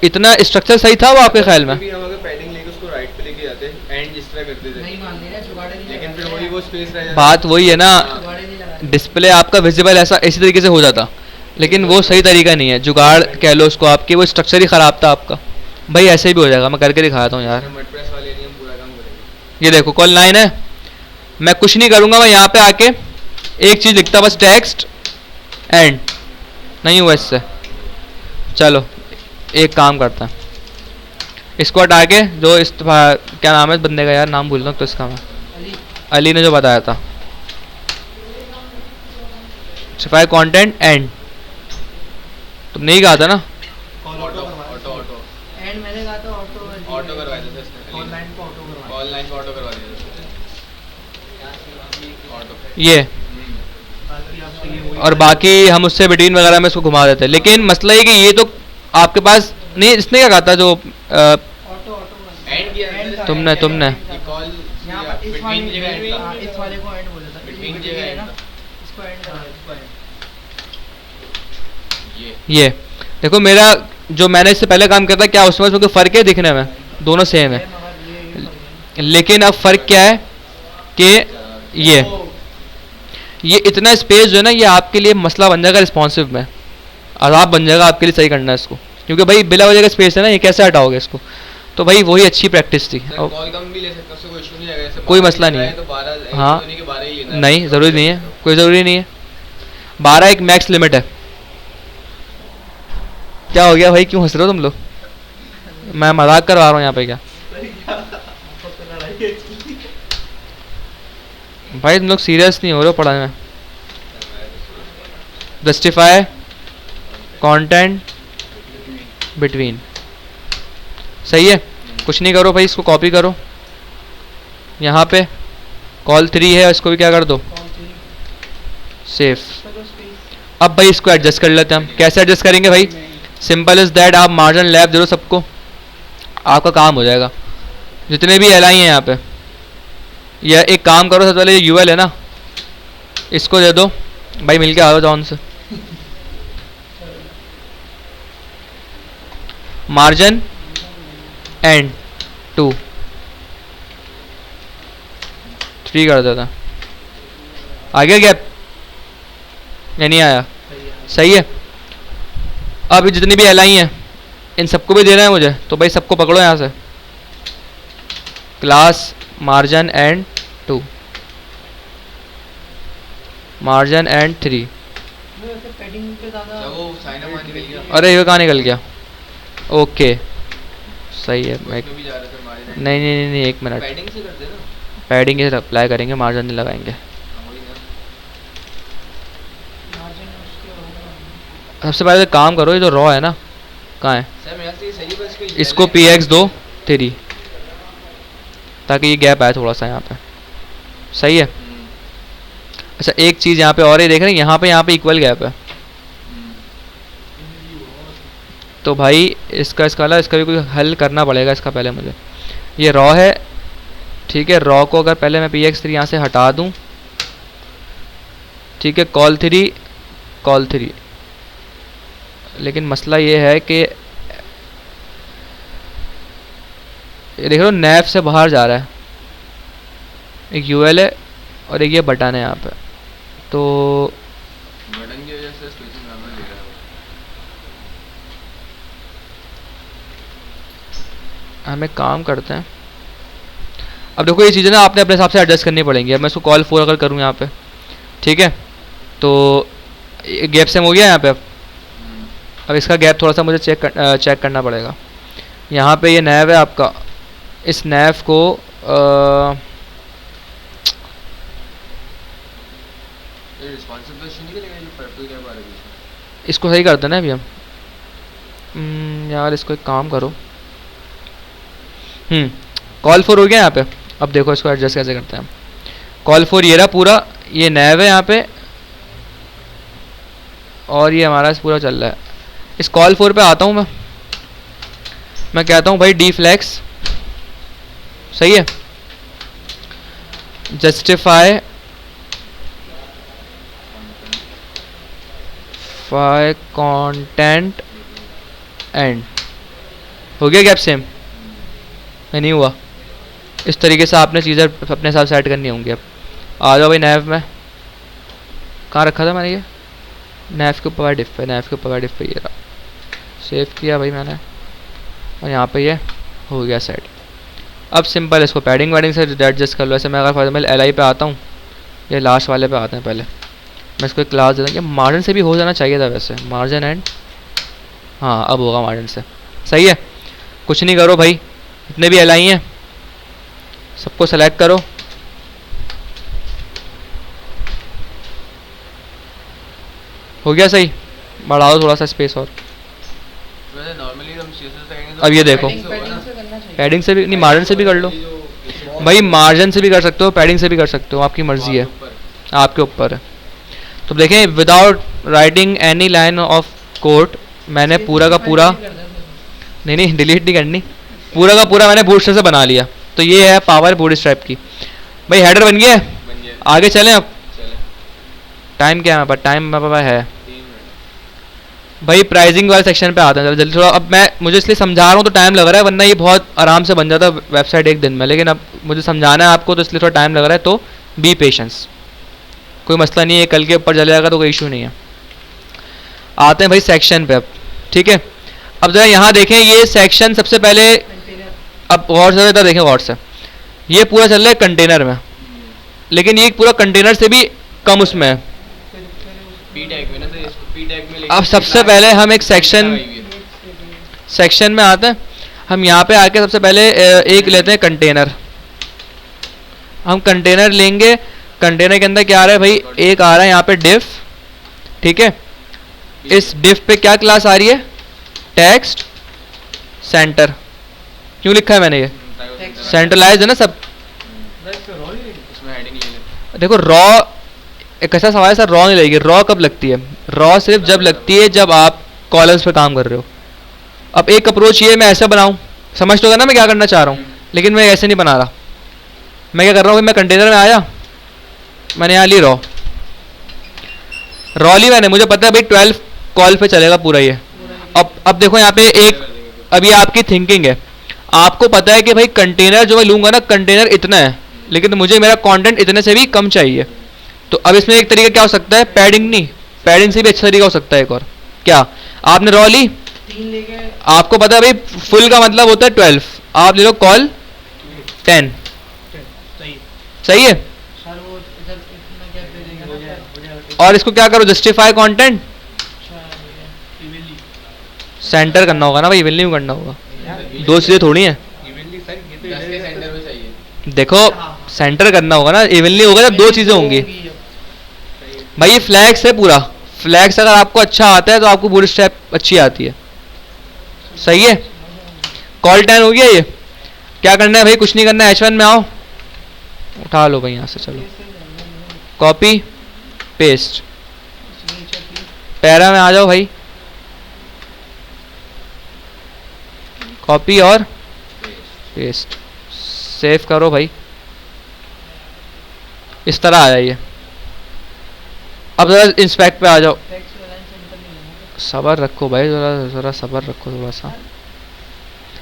Speaker 1: इतना स्ट्रक्चर सही था वो आपके ख्याल में।
Speaker 2: भी हम अगर पैडिंग लेके उसको राइट पे लेके जाते एंड जिस तरह करते थे,
Speaker 3: नहीं मान रहे हैं, जुगाड़े नहीं
Speaker 2: लेकिन
Speaker 3: लगा
Speaker 2: फिर वही वो स्पेस रह जाता।
Speaker 1: बात वही है ना,
Speaker 3: जुगाड़े नहीं लगा रहे।
Speaker 1: डिस्प्ले आपका विजिबल ऐसा इसी तरीके से हो जाता, लेकिन वो सही तरीका नहीं है, जुगाड़ कह लो उसको आपकी, वो स्ट्रक्चर ही ख़राब था आपका। भाई ऐसे भी हो जाएगा, मैं करके दिखाता हूँ यार।
Speaker 5: वर्डप्रेस वाले नहीं हम पूरा काम करेंगे।
Speaker 1: ये देखो कॉल 9 है, मैं कुछ नहीं करूँगा, मैं यहाँ पे आके एक चीज़ लिखता बस, टेक्स्ट एंड, नहीं हुआ इससे। चलो एक काम करता है, इसको हटा के जो इस क्या नाम है इस बंदे का यार, नाम भूल रहा हूँ तो इसका मैं,
Speaker 3: अली
Speaker 1: अली ने जो बताया था, सिफाई कंटेंट एंड, तुमने ही कहा था ना।
Speaker 2: कॉल
Speaker 5: ऑटो
Speaker 2: ऑटो करवा
Speaker 5: ऑटो ऑटो
Speaker 3: एंड मैंने कहा था
Speaker 5: ऑटो करवा देते इसने।
Speaker 2: ऑनलाइन को ऑटो करवा
Speaker 5: ऑनलाइन को ऑटो करवा दिया ऑटो।
Speaker 1: ये
Speaker 2: बाकी आपसे ये वही
Speaker 1: और बाकी हम उससे बिटवीन वगैरह में इसको घुमा देते हैं, लेकिन मसला ये कि ये तो आपके पास नहीं, इसने क्या कहा था जो
Speaker 3: ऑटो ऑटो
Speaker 5: एंड किया है
Speaker 3: था,
Speaker 1: तुमने-
Speaker 3: end था,
Speaker 1: तुमने।
Speaker 3: end था।
Speaker 5: ये कॉल
Speaker 3: यहाँ पर इस वाले
Speaker 5: बिटवीन जगह एंड
Speaker 3: हाँ,
Speaker 5: था।
Speaker 3: इस वाले को एंड बोला था,
Speaker 5: Between
Speaker 3: between
Speaker 5: जगह
Speaker 3: है ना,
Speaker 5: end था।
Speaker 3: इसको एंड करा, इसको end।
Speaker 5: ये
Speaker 1: ये देखो मेरा जो मैंने इससे पहले काम किया था, क्या उसमें उसमें कोई फ़र्क है दिखने में, दोनों सेम है,
Speaker 3: मगर ये फर्क है।
Speaker 1: लेकिन अब फ़र्क क्या है कि ये इतना स्पेस जो है ना, ये आपके लिए मसला बन जाएगा रिस्पॉन्सिव में, अजाब बन जाएगा आपके लिए सही करना है इसको, क्योंकि भाई बिला वजह का स्पेस है ना, ये कैसे हटाओगे इसको। तो भाई वही अच्छी प्रैक्टिस थी।
Speaker 5: सर
Speaker 1: और
Speaker 5: कॉल कम भी ले सकते हैं, उससे कोई इशू नहीं आएगा। जैसे
Speaker 1: कोई
Speaker 5: 12
Speaker 1: मसला
Speaker 5: लिख
Speaker 1: नहीं
Speaker 5: रहा
Speaker 1: है।
Speaker 5: तो 12
Speaker 1: हाँ।
Speaker 5: होने के 12 ही लेना है।
Speaker 1: नहीं ज़रूरी नहीं है, कोई ज़रूरी नहीं है, 12 एक मैक्स लिमिट है। क्या हो गया भाई, क्यों हंस रहे हो तुम लोग? मैं मजाक करवा रहा हूँ यहाँ पे क्या?
Speaker 2: आपको तो लड़ाई है इसकी।
Speaker 1: भाई तुम लोग सीरियस नहीं हो रहे हो पढ़ाने में। जस्टिफाई कंटेंट बिटवीन, सही है। कुछ नहीं करो भाई, इसको कॉपी करो, यहाँ पे कॉल 3 है, इसको भी क्या कर दो,
Speaker 3: कॉल थ्री,
Speaker 1: सेफ।
Speaker 3: चलो space।
Speaker 1: अब भाई इसको एडजस्ट कर लेते हैं हम। कैसे एडजस्ट करेंगे भाई? सिंपल इज दैट, आप मार्जिन लैब दे दो सबको, आपका काम हो जाएगा। जितने भी एल आई हैं यहाँ पे, या एक काम करो, सबसे पहले ये यूएल है ना, इसको दे दो भाई, मिलके आ जाओ उनसे। मार्जिन एंड 2 3 कर देता, आ गया गैप या नहीं आया? सही है। अब जितनी भी एल आई हैं इन सबको भी देना है मुझे, तो भाई सबको पकड़ो यहाँ से, class margin and 2, margin and 3।
Speaker 3: वो ऐसे पैडिंग पे ज़्यादा
Speaker 5: अच्छा, वो साइन अप निकल गया।
Speaker 1: अरे ये कहाँ निकल गया? ओके सही है। मैं
Speaker 5: उसमें भी जा रहे थे हमारे।
Speaker 1: नहीं नहीं नहीं नहीं, 1 मिनट,
Speaker 5: पैडिंग से करते ना।
Speaker 1: पैडिंग से अप्लाई करेंगे, मार्जिन नहीं लगाएंगे।
Speaker 5: हाँ, वही ना।
Speaker 3: मार्जिन उसके होगा।
Speaker 1: सबसे पहले काम करो, ये जो रॉ है ना, कहाँ है?
Speaker 5: सर मेरा से सही है, बस
Speaker 1: इसको पी एक्स दो 3, ताकि ये गैप आए थोड़ा सा यहाँ पे, सही है। अच्छा एक चीज़ यहाँ पे और ये देख रहे हैं, यहाँ पे इक्वल गैप है, तो भाई इसका वाला इसका भी कोई हल करना पड़ेगा इसका पहले मुझे। ये रॉ है, ठीक है, रॉ को अगर पहले मैं पी एक्स 3 यहाँ से हटा दूँ, ठीक है, कॉल 3, लेकिन मसला ये है कि ये देख रहे हो नैफ से बाहर जा रहा है, एक यूएल है और एक ये बटन है यहाँ पे, तो
Speaker 5: बटन की वजह से स्पेसिंग नॉर्मल ले रहा है।
Speaker 1: हम एक काम करते हैं, अब देखो ये चीज़ें ना आपने अपने हिसाब से एडजस्ट करनी पड़ेंगी। अब मैं इसको कॉल 4 अगर करूँ यहाँ पे, ठीक है, तो गैप सेम हो गया यहाँ पे। अब इसका गैप थोड़ा सा मुझे चेक करना पड़ेगा। यहाँ पे ये नैव है आपका, इस नैव को
Speaker 5: ये रिस्पॉन्सिव तो नहीं करेगा, ये पर्पल क्या बारे में।
Speaker 1: इसको सही करते हैं ना अभी हम। यार इसको एक काम करो, कॉल 4 हो गया यहाँ पे। अब देखो इसको एडजस्ट कैसे करते हैं हम। कॉल 4 ये रहा पूरा, ये नैव है यहाँ पे, और ये हमारा पूरा चल रहा है। इस कॉल 4 पे आता हूँ मैं कहता हूँ भाई डी फ्लैक्स, सही है, जस्टिफाई कंटेंट एंड, हो गया गैप सेम? नहीं हुआ। इस तरीके से आपने चीज़ें अपने साथ सेट करनी होंगी। अब आ जाओ भाई नैव में, कहाँ रखा था मैंने ये? नैफ के ऊपर डिफ है, नैफ के ऊपर डिफ है, ये रहा, सेव किया भाई मैंने, और यहाँ पे ये हो गया सेट। अब सिंपल इसको पैडिंग वैडिंग से एडजस्ट कर लो। ऐसे मैं अगर फॉर एग्जाम्पल LI पे आता हूँ, ये लास्ट वाले पे आते हैं, पहले मैं इसको एक क्लास देता हूँ। ये मार्जिन से भी हो जाना चाहिए था वैसे, मार्जिन एंड, हाँ अब होगा मार्जिन से, सही है। कुछ नहीं करो भाई, इतने भी LI हैं सबको सेलेक्ट करो, हो गया सही। बढ़ाओ थोड़ा सा स्पेस और।
Speaker 5: वैसे नॉर्मली हम CSS से करेंगे तो
Speaker 1: अब ये देखो,
Speaker 3: पैडिंग से करना चाहिए।
Speaker 1: पैडिंग से भी नहीं, मार्जिन से भी कर लो भाई, मार्जिन से भी कर सकते हो, पैडिंग से भी कर सकते हो, आपकी मर्जी है, आपके ऊपर है। तो देखें, without writing any line of code मैंने पूरा का पूरा, नहीं डिलीट नहीं करनी, पूरा का पूरा मैंने बूटस्ट्रैप से बना लिया। तो ये है पावर बूटस्ट्रैप की। भाई हेडर बन गया है, आगे चलें अब। टाइम क्या है, टाइम मेरे पास है भाई। प्राइसिंग वाले सेक्शन पे आते हैं जल्दी थोड़ा। अब मैं मुझे इसलिए समझा रहा हूँ तो टाइम लग रहा है, वरना ये बहुत आराम से बन जाता वेबसाइट एक दिन में, लेकिन अब मुझे समझाना है आपको तो इसलिए थोड़ा टाइम लग रहा है। तो बी पेशेंस, कोई मसला नहीं है, कल के ऊपर चले जाएगा तो कोई इशू नहीं है। आते हैं भाई सेक्शन पे अब, ठीक है। अब जरा यहाँ देखें, ये सेक्शन सबसे पहले, अब गौर से देखें, गौर से, ये पूरा चल रहा है कंटेनर में, लेकिन ये पूरा कंटेनर से भी कम उसमें है।
Speaker 5: P टैग में ना, तो इसको P टैग में
Speaker 1: अब सबसे पहले हम एक सेक्शन में आते हैं। हम यहाँ पे आके सबसे पहले एक लेते हैं कंटेनर। हम कंटेनर लेंगे, कंटेनर के अंदर क्या आ रहा है भाई, एक आ रहा है यहाँ पे डिफ, ठीक है। इस डिफ पे क्या क्लास आ रही है, टेक्स्ट सेंटर। क्यों लिखा है मैंने ये, सेंट्रलाइज है ना सब।
Speaker 5: इसमें हेडिंग ले ले।
Speaker 1: देखो रॉ, एक ऐसा सवाल है सर, रॉ नहीं लगेगी। रॉ कब लगती है, रॉ सिर्फ जब लगती है जब आप कॉलम्स पे काम कर रहे हो। अब एक अप्रोच ये मैं ऐसा बनाऊं, समझ तो ना मैं क्या करना चाह रहा हूँ, लेकिन मैं ऐसे नहीं बना रहा। मैं क्या कर रहा हूँ, मैं कंटेनर में आया, मैंने यहाँ ली रॉ, रॉ ली मैंने, मुझे पता है भाई 12 कॉल पे चलेगा पूरा ये। अब देखो यहाँ पे एक, अब ये आपकी थिंकिंग है, आपको पता है कि भाई कंटेनर जो मैं लूंगा ना, कंटेनर इतना है, लेकिन मुझे मेरा कंटेंट इतने से भी कम चाहिए। तो अब इसमें एक तरीका क्या हो सकता है, पैडिंग नहीं, पैडिंग से भी अच्छा तरीका हो सकता है एक और। क्या, आपने रॉ ली,
Speaker 3: 3 लेके,
Speaker 1: आपको पता है भाई फुल का मतलब होता है 12, आप ले लो कॉल 10,
Speaker 2: सही
Speaker 1: सही है।
Speaker 3: सर वो इधर इतना क्या भेजेगा ना,
Speaker 1: और इसको क्या करो, जस्टिफाई कंटेंट
Speaker 3: अच्छा ये
Speaker 2: इवनली
Speaker 1: सेंटर करना होगा ना भाई, इवनली करना होगा, दो चीजें थोड़ी हैं।
Speaker 2: इवनली सर, ये तो
Speaker 5: 10 के सेंटर में चाहिए।
Speaker 1: देखो सेंटर करना होगा ना, इवनली होगा जब दो चीजें होंगी भाई। ये फ्लैग्स है पूरा, फ्लैग्स अगर आपको अच्छा आता है तो आपको बूटस्ट्रैप अच्छी आती है, सही है। कॉल 10 हो गया। ये क्या करना है भाई, कुछ नहीं करना है, H1 में आओ, उठा लो भाई यहाँ से, चलो कॉपी पेस्ट, पैरा में आ जाओ भाई, कॉपी और पेस्ट, सेव करो भाई, इस तरह आ जाइए। अब जरा इंस्पेक्ट पे आ जाओ, सबर रखो भाई, जरा सबर रखो थोड़ा सा।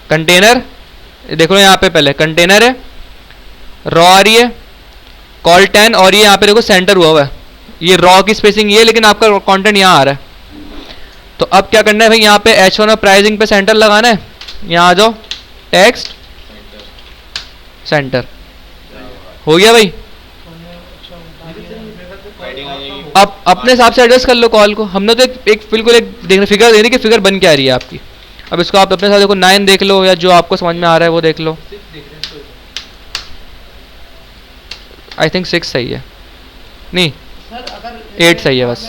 Speaker 1: कंटेनर देखो यहाँ पे, पहले कंटेनर है, रॉ आ रही है, कॉल 10, और ये यहाँ पे देखो सेंटर हुआ है, ये रॉ की स्पेसिंग ये है, लेकिन आपका कंटेंट यहाँ आ रहा है। तो अब क्या करना है भाई, यहाँ पे H1 और प्राइसिंग पे सेंटर लगाना है, यहाँ आ जाओ, टेक्स्ट सेंटर, हो गया भाई। अब अपने हिसाब से एडजस्ट कर लो कॉल को। हमने तो एक बिल्कुल एक देखने फिगर देनी कि फिगर बन क्या रही है आपकी। अब इसको आप अपने साथ देखो, 9 देख लो, या जो आपको समझ में आ रहा है वो देख लो। आई थिंक 6 सही है, नहीं
Speaker 3: सर अगर
Speaker 1: 8 सही है बस।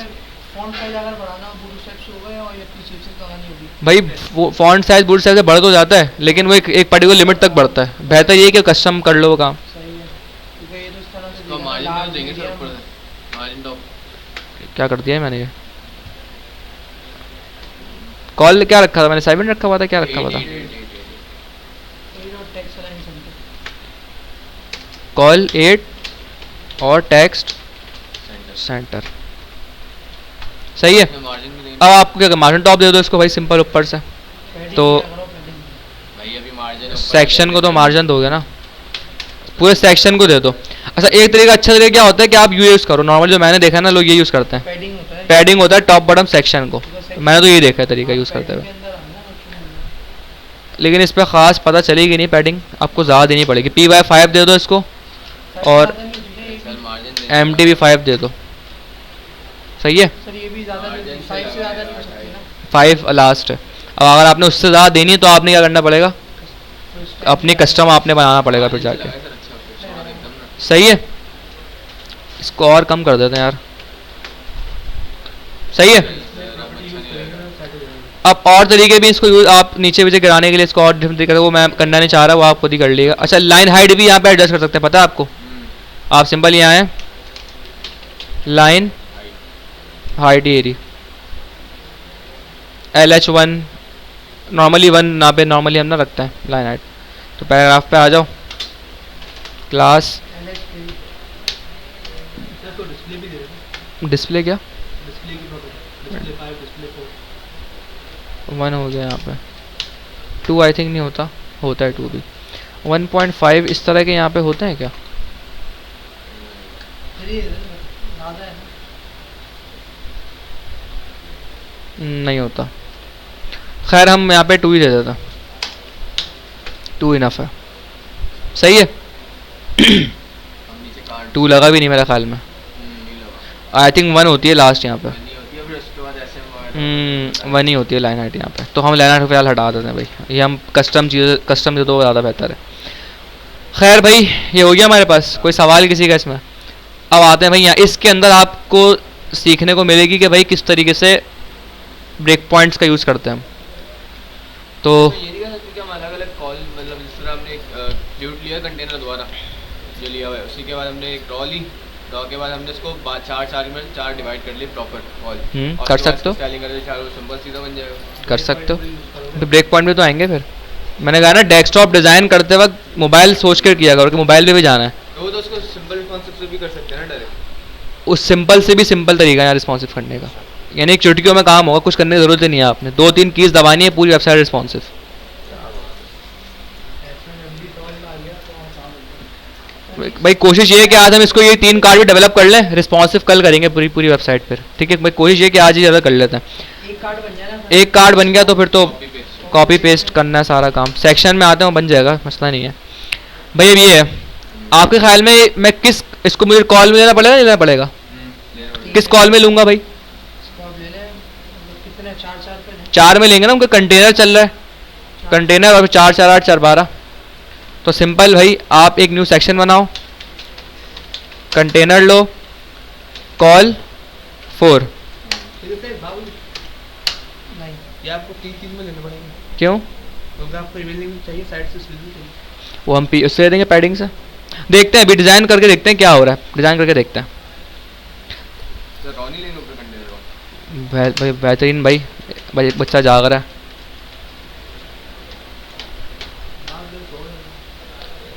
Speaker 3: फॉन्ट साइज अगर बढ़ाना हो बूटस्ट्रैप से होगा, या ये अपनी CSS लगानी होगी
Speaker 1: भाई वो फॉन्ट साइज बूटस्ट्रैप से बढ़ तो जाता है, लेकिन वो एक पर्टिकुलर लिमिट तक बढ़ता है। बेहतर ये है कि कस्टम कर लो वो काम।
Speaker 3: सही है, क्योंकि ये तो इस तरह से
Speaker 5: तो
Speaker 3: देगा,
Speaker 5: मार्जिन
Speaker 3: लाल,
Speaker 5: तो देंगे सर
Speaker 3: medium,
Speaker 5: ऊपर से, मार्जिन टॉप।
Speaker 1: क्या कर दिया है मैंने, ये कॉल क्या रखा था मैंने, साइबन रखा हुआ था, क्या रखा हुआ था,
Speaker 3: ये जो टेक्स्ट अलाइन सेंटर,
Speaker 1: कॉल 8 और टेक्स्ट सेंटर, सही है।
Speaker 5: मार्जिन भी देंगे
Speaker 1: अब आपको क्या, मार्जिन टॉप दे दो इसको भाई, सिंपल ऊपर से।
Speaker 3: पैडिंग
Speaker 1: तो
Speaker 3: क्या करो, पैडिंग
Speaker 5: भाई, अभी मार्जिन
Speaker 1: सेक्शन को तो मार्जिन दोगे ना, पूरे सेक्शन को दे दो। अच्छा एक तरीका अच्छा तरीका क्या होता है कि आप यूज करो, नॉर्मल जो मैंने देखा है ना, लोग ये यूज़ करते हैं,
Speaker 3: पैडिंग होता है
Speaker 1: पैडिंग होता है टॉप बॉटम सेक्शन को। मैंने तो ये देखा है तरीका यूज़ करते हुए, लेकिन इस पर ख़ास पता चलेगी नहीं। पैडिंग आपको ज़्यादा देनी पड़ेगी। PY5 दे दो इसको और
Speaker 5: सर मार्जिन
Speaker 1: MTB 5 दे दो, सही है।
Speaker 3: सर ये भी ज़्यादा नहीं, 5 से ज़्यादा नहीं हो सकती ना।
Speaker 1: 5 लास्ट है। अब अगर आपने उससे ज़्यादा देनी है तो आपने क्या करना पड़ेगा,
Speaker 3: तो इस
Speaker 1: अपनी कस्टम आपने बनाना पड़ेगा फिर जाके, सही है। इसको और कम कर देते हैं यार, सही है। अब और तरीके भी इसको यूज आप नीचे नीचे गिराने के लिए इसको और डिफरेंट तरीके से, वो मैं करना नहीं चाह रहा, वो आप खुद ही कर लीजिएगा। अच्छा लाइन हाइट भी यहाँ पे एडजस्ट कर सकते हैं, पता है आपको। आप सिंपल यहाँ है लाइन हाइट एरी LH1 नॉर्मली 1 यहाँ पे नॉर्मली हम ना रखते हैं लाइन हाइट। तो पैराग्राफ पे आ जाओ, क्लास
Speaker 2: इसको डिस्प्ले भी दे देना,
Speaker 1: डिस्प्ले क्या
Speaker 2: डिस्प्ले की प्रॉपर्टी, डिस्प्ले 5 डिस्प्ले 4।
Speaker 1: 1 हो गया यहाँ पे, 2 आई थिंक नहीं होता, होता है 2 भी। 1.5 इस तरह के यहाँ पे होते हैं क्या,
Speaker 3: ये ज़्यादा है ना।
Speaker 1: नहीं होता। खैर हम यहाँ पे 2 ही दे देते, 2 इनफ है, सही है।
Speaker 5: हम नीचे कार्ड
Speaker 1: 2 लगा भी नहीं मेरे ख्याल में,
Speaker 5: नहीं लगा,
Speaker 1: आई थिंक 1 होती है लास्ट यहाँ पे।
Speaker 5: नहीं होती है। फिर उसके बाद ऐसे वर्ड
Speaker 1: 1 ही होती है लाइन हाइट यहाँ पे। तो हम लाइन हाइट फिलहाल हटा देते हैं भाई, ये हम कस्टम चीज़ कस्टम दे दो ज़्यादा बेहतर है। खैर भाई ये हो गया हमारे पास, कोई सवाल किसी का इसमें। अब आते हैं भाई यहाँ, इसके अंदर आपको सीखने को मिलेगी कि भाई किस तरीके से ब्रेक पॉइंट्स का यूज़ करते हैं हम। तो
Speaker 5: ये नहीं कह सकते कि हम अलग अलग कॉल, मतलब जिस तरह हमने एक फ्लूट लिया कंटेनर द्वारा जो लिया हुआ है, उसी के बाद हमने एक ड्रॉ ली, ड्रॉ के बाद हमने इसको 4 डिवाइड कर लिए प्रॉपर कॉल,
Speaker 1: कर सकते हो,
Speaker 5: स्टाइलिंग कर दी, चारों सिंपल सीधा बन जाएगा।
Speaker 1: कर सकते हो। तो ब्रेक पॉइंट भी तो आएंगे फिर। मैंने कहा ना डेस्कटॉप डिज़ाइन करते वक्त मोबाइल सोच कर किया करो कि मोबाइल पे भी जाना है।
Speaker 5: तो वो तो उसको सिंपल कॉन्सेप्ट से भी कर सकते हैं ना डायरेक्ट।
Speaker 1: उस सिंपल से भी सिंपल तरीका है यार रिस्पॉन्सिव करने का, यानी एक चुटकियों में काम होगा, कुछ करने की ज़रूरत ही नहीं है आपने, 2-3 कीज़ दबानी है, पूरी वेबसाइट रिस्पॉन्सिव। भाई कोशिश ये है कि आज हम इसको ये 3 कार्ड भी डेवलप कर लें, रिस्पॉन्सिव कल करेंगे पूरी पूरी वेबसाइट पर, ठीक है भाई। कोशिश ये कि आज ही ज़्यादा कर लेते हैं।
Speaker 3: एक कार्ड बन जाए ना।
Speaker 1: एक कार्ड बन गया तो फिर तो
Speaker 5: कॉपी पेस्ट
Speaker 1: कॉपी पेस्ट करना है सारा काम, सेक्शन में आते हैं बन जाएगा, मसला नहीं है भाई। अब ये है आपके ख्याल में मैं किस इसको मुझे कॉल में लेना पड़ेगा नहीं लेना पड़ेगा,
Speaker 5: लेना पड़ेगा।
Speaker 1: किस कॉल में लूँगा भाई,
Speaker 3: इसको आप ले लें, मतलब कितने 4 पे लें।
Speaker 1: 4 में लेंगे ना, उनका कंटेनर चल रहा है, कंटेनर और 4 4 8 4 12। तो सिंपल भाई आप एक न्यू सेक्शन बनाओ, कंटेनर लो, कॉल 4।
Speaker 2: बाबू
Speaker 3: नहीं
Speaker 2: ये आपको 3 में लेना पड़ेगा,
Speaker 1: क्यों,
Speaker 2: क्योंकि आपको रिवीलिंग चाहिए, साइड से स्विच चाहिए।
Speaker 1: वो हम उससे दे देंगे पैडिंग से। देखते हैं अभी डिज़ाइन करके देखते हैं क्या हो रहा है, डिज़ाइन करके देखते हैं।
Speaker 5: सर रॉ नहीं लेंगे ऊपर कंटेनर रॉ।
Speaker 1: भाई बेहतरीन भाई, भाई बच्चा जाग रहा है,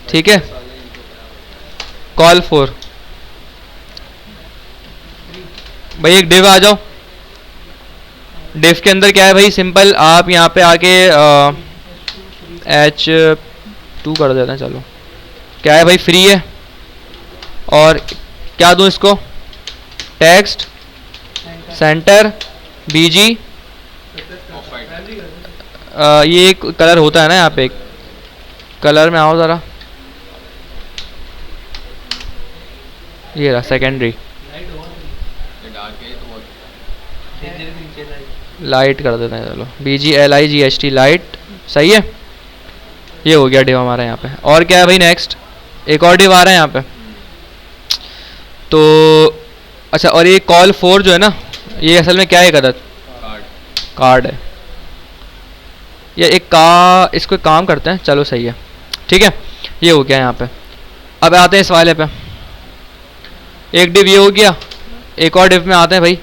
Speaker 1: ठीक है। कॉल 4 भाई, एक डिव आ जाओ। डिव के अंदर क्या है भाई, सिंपल आप यहाँ पे आके H2 कर देते हैं, चलो। क्या है भाई, फ्री है, और क्या दूँ इसको, text centre BG।
Speaker 5: Of white
Speaker 1: ये एक कलर होता है ना यहाँ पे, एक कलर में आओ ज़रा, ये रहा सेकेंडरी,
Speaker 2: लाइट होगा
Speaker 5: ये डार्क है तो बहुत
Speaker 2: धीरे धीरे नीचे लाइट।
Speaker 1: लाइट कर देते हैं, चलो BGLIGHT लाइट, सही है। ये हो गया डिव हमारा यहाँ पे। और क्या है भाई नेक्स्ट, एक और डिव आ रहा है यहाँ पे। तो अच्छा, और ये कॉल 4 जो है ना, ये असल में क्या है, एक अदद कार्ड है, या एक इसको एक काम करते हैं, चलो सही है, ठीक है। ये हो गया यहाँ पे। अब आते हैं इस वाले पे, एक डिव ये हो गया, एक और डिव में आते हैं भाई।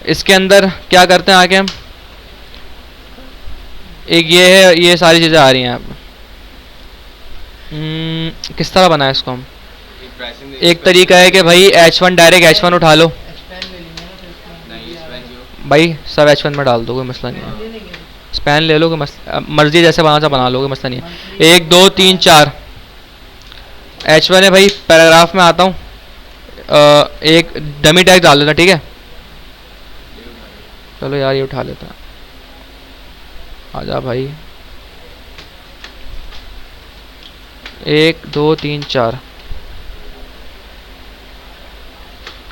Speaker 1: इसके अंदर क्या करते हैं आगे हम, एक ये है, ये सारी चीज़ें आ रही हैं यहाँ पे। किस तरह बनाए इसको हम,
Speaker 5: प्राइसिंग
Speaker 1: एक तरीका है कि भाई H1 डायरेक्ट H1 उठा लो,
Speaker 3: स्पैन ले लेंगे ना, फिर इसमें
Speaker 5: नहीं स्पेन जो
Speaker 1: भाई सब H1 में डाल दो, कोई मसला नहीं है।
Speaker 3: ले लेंगे।
Speaker 1: स्पैन ले लो, कोई मसला, मर्जी जैसे बनाना चाहो बना लो, कोई मसला नहीं है। 1 2 3 4 H1 है भाई। पैराग्राफ में आता हूँ, एक डमी टैग डाल देता, ठीक है। चलो यार ये उठा लेता है, आजा भाई। 1 2 3 4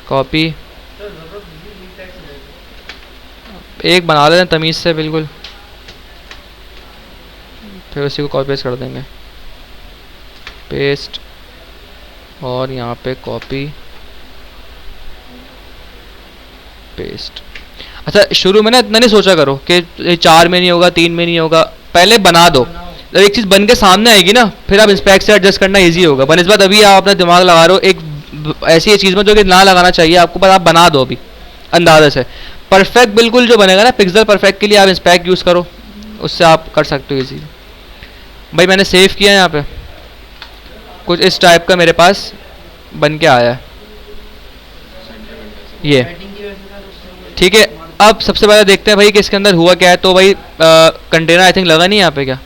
Speaker 1: कॉपी,
Speaker 2: सर जरूरत नहीं टैक्स रहेगा।
Speaker 1: एक बना लेते हैं तमीज़ से बिल्कुल, फिर उसी को कॉपी पेस्ट कर देंगे, पेस्ट, और यहाँ पे कॉपी पेस्ट। अच्छा शुरू में ना इतना नहीं सोचा करो कि ये 4 में नहीं होगा, 3 में नहीं होगा, पहले बना दो। जब एक चीज़ बन के सामने आएगी ना, फिर आप इंस्पेक्ट से एडजस्ट करना इजी होगा। बनस्बत अभी आप अपना दिमाग लगा रहे हो एक ऐसी चीज़ में जो कि ना लगाना चाहिए आपको, पर आप बना दो अभी अंदाजे से। परफेक्ट बिल्कुल जो बनेगा ना पिक्सल परफेक्ट, के लिए आप इंस्पेक्ट यूज़ करो, उससे आप कर सकते हो इजी। भाई मैंने सेव किया है यहाँ पे, कुछ इस टाइप का मेरे पास बन के आया है ये,
Speaker 3: बैटिंग की वजह से सर उससे
Speaker 1: ठीक है। अब सबसे पहले देखते हैं भाई कि इसके अंदर हुआ क्या है। तो भाई कंटेनर आई थिंक लगा नहीं यहाँ पे क्या?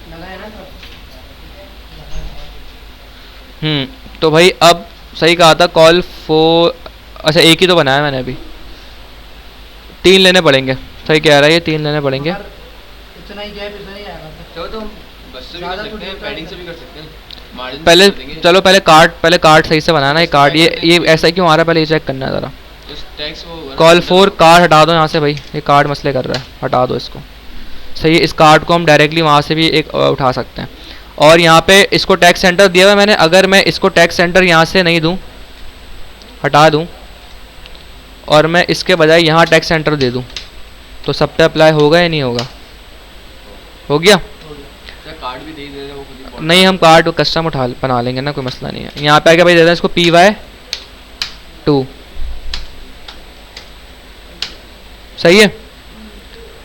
Speaker 3: लगा है ना सर।
Speaker 1: तो भाई अब सही कहा था कॉल 4, अच्छा एक ही तो बनाया मैंने अभी, 3 लेने पड़ेंगे, सही कह रहा है ये, 3 लेने पड़ेंगे।
Speaker 3: मगर इतना ही गैप इतना ही आएगा सर।
Speaker 5: चलो तो हम बस से भी कर
Speaker 3: ज़्यादा
Speaker 5: सकते हैं,
Speaker 3: तो
Speaker 5: पैडिंग से भी कर सकते हैं, मार्जिन
Speaker 1: पहले
Speaker 5: देंगे।
Speaker 1: चलो पहले कार्ड सही से बनाना है। कार्ड ये ऐसा क्यों आ रहा है, पहले ये चेक करना है ज़रा।
Speaker 5: उस टैक्स वो होगा ना,
Speaker 1: कॉल 4 कार्ड हटा दो यहाँ से भाई, ये कार्ड मसले कर रहा है, हटा दो इसको। सही है, इस कार्ड को हम डायरेक्टली वहाँ से भी एक उठा सकते हैं। और यहाँ पे इसको टैक्स सेंटर दिया हुआ है मैंने, अगर मैं इसको टैक्स सेंटर यहाँ से नहीं दूँ, हटा दूँ, और मैं इसके बजाय यहाँ टैक्स सेंटर दे दूँ, तो सब पे अप्लाई होगा या नहीं होगा? हो गया।
Speaker 5: सर कार्ड भी दे दे रहे वो खुद ही
Speaker 1: नहीं हम कार्ड कस्टम बना लेंगे ना, कोई मसला नहीं है। यहाँ पे आके भाई दे दें इसको PY2, सही है,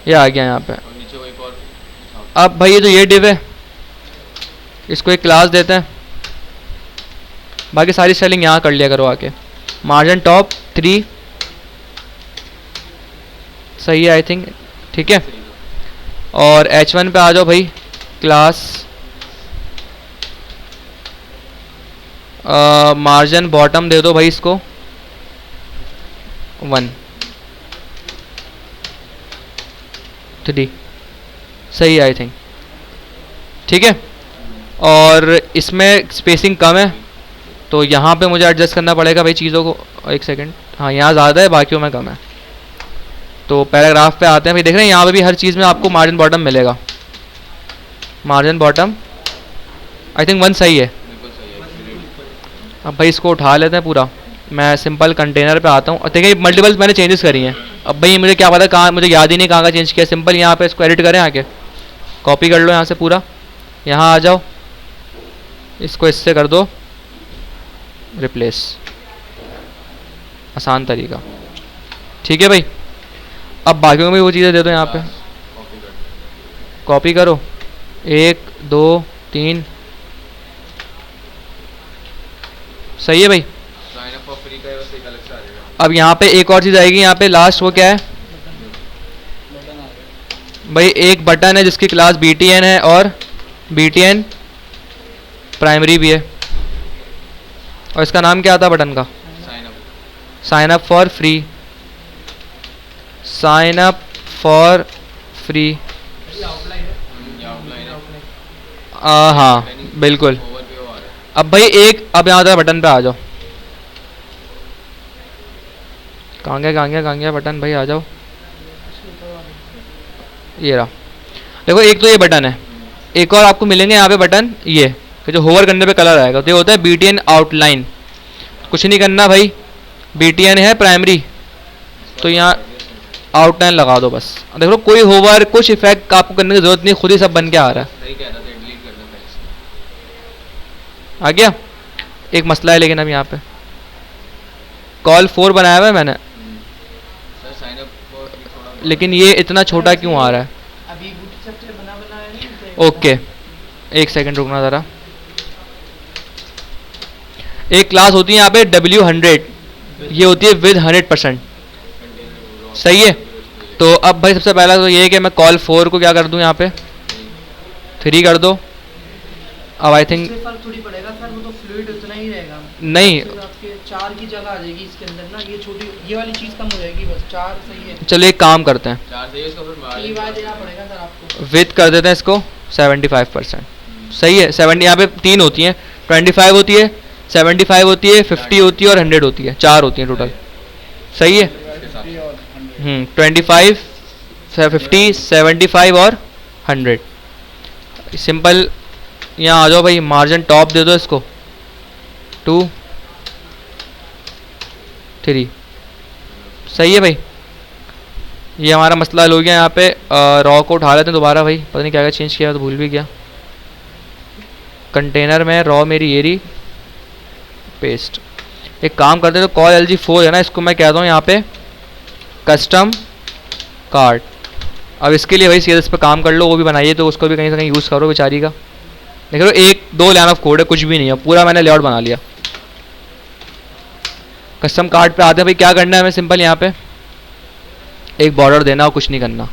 Speaker 1: ये आ गया यहाँ पे।
Speaker 5: और नीचे वो एक और
Speaker 1: अब भाई ये तो ये डिव है, इसको एक क्लास देते हैं, बाकी सारी सेलिंग यहाँ कर लिया करो आके। मार्जिन टॉप 3 सही है आई थिंक, ठीक है। और H1 पे आ जाओ भाई, क्लास मार्जिन बॉटम दे दो भाई इसको 1 3 सही है आई थिंक, ठीक है। और इसमें स्पेसिंग कम है, तो यहाँ पे मुझे एडजस्ट करना पड़ेगा भाई चीज़ों को। एक सेकंड, हाँ यहाँ ज़्यादा है, बाकियों में कम है। तो पैराग्राफ पे आते हैं भाई, देख रहे हैं यहाँ पे भी हर चीज़ में आपको मार्जिन बॉटम मिलेगा। मार्जिन बॉटम आई थिंक 1 सही है।
Speaker 5: बिल्कुल सही है।
Speaker 1: अब भाई इसको उठा लेते हैं पूरा, मैं सिंपल कंटेनर पे आता हूँ। और देखिए मल्टीपल मैंने चेंजेस करी हैं, अब भाई मुझे क्या पता कहाँ, मुझे याद ही नहीं कहाँ का चेंज किया। सिंपल यहाँ पे इसको एडिट करें आके, कॉपी कर लो यहाँ से पूरा, यहाँ आ जाओ, इसको इससे कर दो रिप्लेस, आसान तरीका, ठीक है भाई। अब बाकियों में भी वो चीज़ें दे दो यहाँ पे,
Speaker 5: कॉपी कर
Speaker 1: कॉपी करो 1 2 3 सही है भाई।
Speaker 5: साइन अप फॉर फ्री का है, बस एक अलग से आ जाएगा।
Speaker 1: अब यहाँ पे एक और चीज़ आएगी, यहाँ पे लास्ट वो क्या है
Speaker 4: बटन आ गया।
Speaker 1: भाई, एक बटन है जिसकी क्लास BTN है और BTN प्राइमरी भी है। और इसका नाम क्या था बटन का?
Speaker 5: Sign up,
Speaker 1: sign up for free, sign up for free,
Speaker 2: ये आउटलाइन है,
Speaker 5: या आउटलाइन है,
Speaker 1: हाँ बिल्कुल।
Speaker 5: ओवर पे वो आ रहा है।
Speaker 1: अब भाई एक, अब यहाँ था बटन पे आ जाओ, कहाँ गया बटन भाई, आ जाओ, ये रहा। देखो एक तो ये बटन है, एक और आपको मिलेंगे यहाँ पे बटन, ये कि जो होवर करने पे कलर आएगा, तो ये होता है BTN आउटलाइन। कुछ नहीं करना भाई, BTN है प्राइमरी, तो यहाँ आउटलाइन लगा दो बस। देखो कोई होवर कुछ इफेक्ट आपको करने की जरूरत नहीं, खुद ही सब बन के आ रहा है।
Speaker 5: सही कह रहा था, डिलीट कर दो पहले से।
Speaker 1: आ गया। एक मसला है लेकिन अब यहाँ पे कॉल 4 बनाया हुआ है मैंने,
Speaker 5: sir sign up for free थोड़ा,
Speaker 1: लेकिन ये इतना छोटा क्यों आ रहा है?
Speaker 3: अभी बूटी स्ट्रक्चर बना है नहीं,
Speaker 1: ओके एक सेकंड रुकना ज़रा। एक क्लास होती है यहाँ पे W100, ये होती है विद 100%, सही है। तो अब भाई सबसे पहला तो ये है कि मैं कॉल 4 को क्या कर दूं, यहाँ पे 3 कर दो, अब आई थिंक
Speaker 3: इससे फर्क थोड़ी पड़ेगा सर, वो तो फ्लूइड उतना ही रहेगा।
Speaker 1: नहीं,
Speaker 3: सिर्फ आपके 4 की जगह आ जाएगी इसके अंदर ना, ये छोटी ये वाली चीज़ कम हो जाएगी बस, 4 सही है।
Speaker 1: चलो एक काम करते हैं,
Speaker 5: 4 से इसको फिर
Speaker 3: ई वाई देना पड़ेगा सर आपको।
Speaker 1: विथ कर देते हैं इसको 75%। सही है, 70 यहाँ पे 3 होती हैं, 25 होती है, 75 होती है, 50 होती है और 100 होती है, 4 होती हैं टोटल। सही है। 25 50 75 और 100। सिंपल। यहाँ आ जाओ भाई, मार्जिन टॉप दे दो इसको 2 3। सही है भाई, ये हमारा मसला हल हो गया। यहाँ पे रॉ को उठा लेते हैं दोबारा भाई, पता नहीं क्या क्या चेंज किया तो भूल भी गया। कंटेनर में रॉ मेरी ये रही, पेस्ट। एक काम करते हैं, तो कॉल LG4 है ना, इसको मैं कहता हूँ यहाँ पे कस्टम कार्ड। अब इसके लिए भाई CSS पे काम कर लो, वो भी बनाइए तो उसको भी कहीं से कहीं यूज़ करो बेचारी का। देख लो 1-2 लाइन ऑफ कोड है, कुछ भी नहीं है, पूरा मैंने लेआउट बना लिया। कस्टम कार्ड पे आते हैं भाई, क्या करना है हमें, सिंपल यहाँ पे एक बॉर्डर देना और कुछ नहीं करना,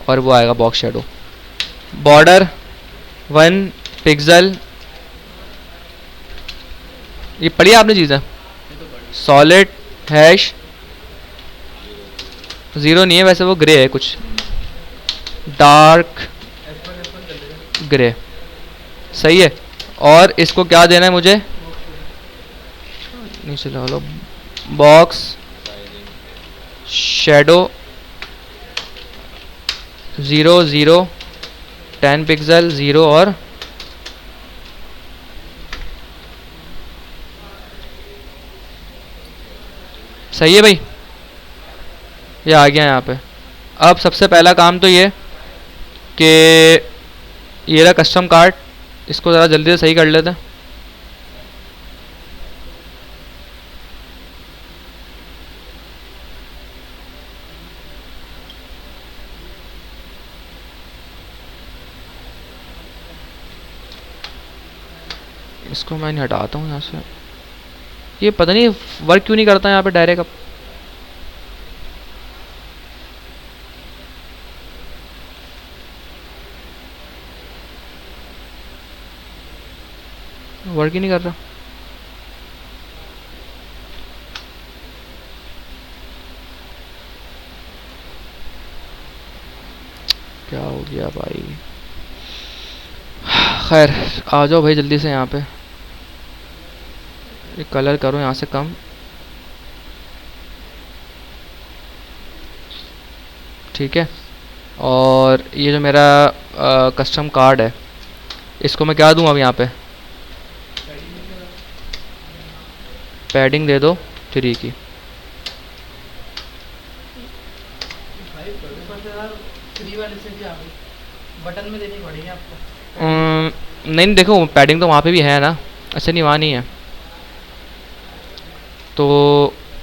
Speaker 1: और वो आएगा बॉक्स शेडो। बॉर्डर 1 पिक्सल, ये पढ़ी आपने चीज़ें, सॉलिड हैश 0 नहीं है वैसे, वो ग्रे है कुछ, डार्क ग्रे। सही है। और इसको क्या देना है मुझे, नीचे लगा लो, बॉक्स शेडो 0 0 10 पिक्सल 0 और सही है भाई, ये आ गया यहाँ पे। अब सबसे पहला काम तो ये कि ये रहा कस्टम कार्ड, इसको ज़रा जल्दी से सही कर लेते हैं। इसको मैं हटाता हूँ यहाँ से, ये पता नहीं वर्क क्यों नहीं करता यहाँ पे डायरेक्ट। अब वर्क ही नहीं कर रहा। क्या हो गया भाई। खैर आ जाओ भाई जल्दी से यहाँ पे, ये कलर करो यहाँ से कम। ठीक है। और ये जो मेरा कस्टम कार्ड है, इसको मैं क्या दूँ अब यहाँ पे, पैडिंग दे दो 3 की।
Speaker 3: बटन में देनी पड़ेगी आपको।
Speaker 1: नहीं देखो, पैडिंग तो वहाँ पे भी है ना, अच्छा नहीं वहाँ नहीं है, तो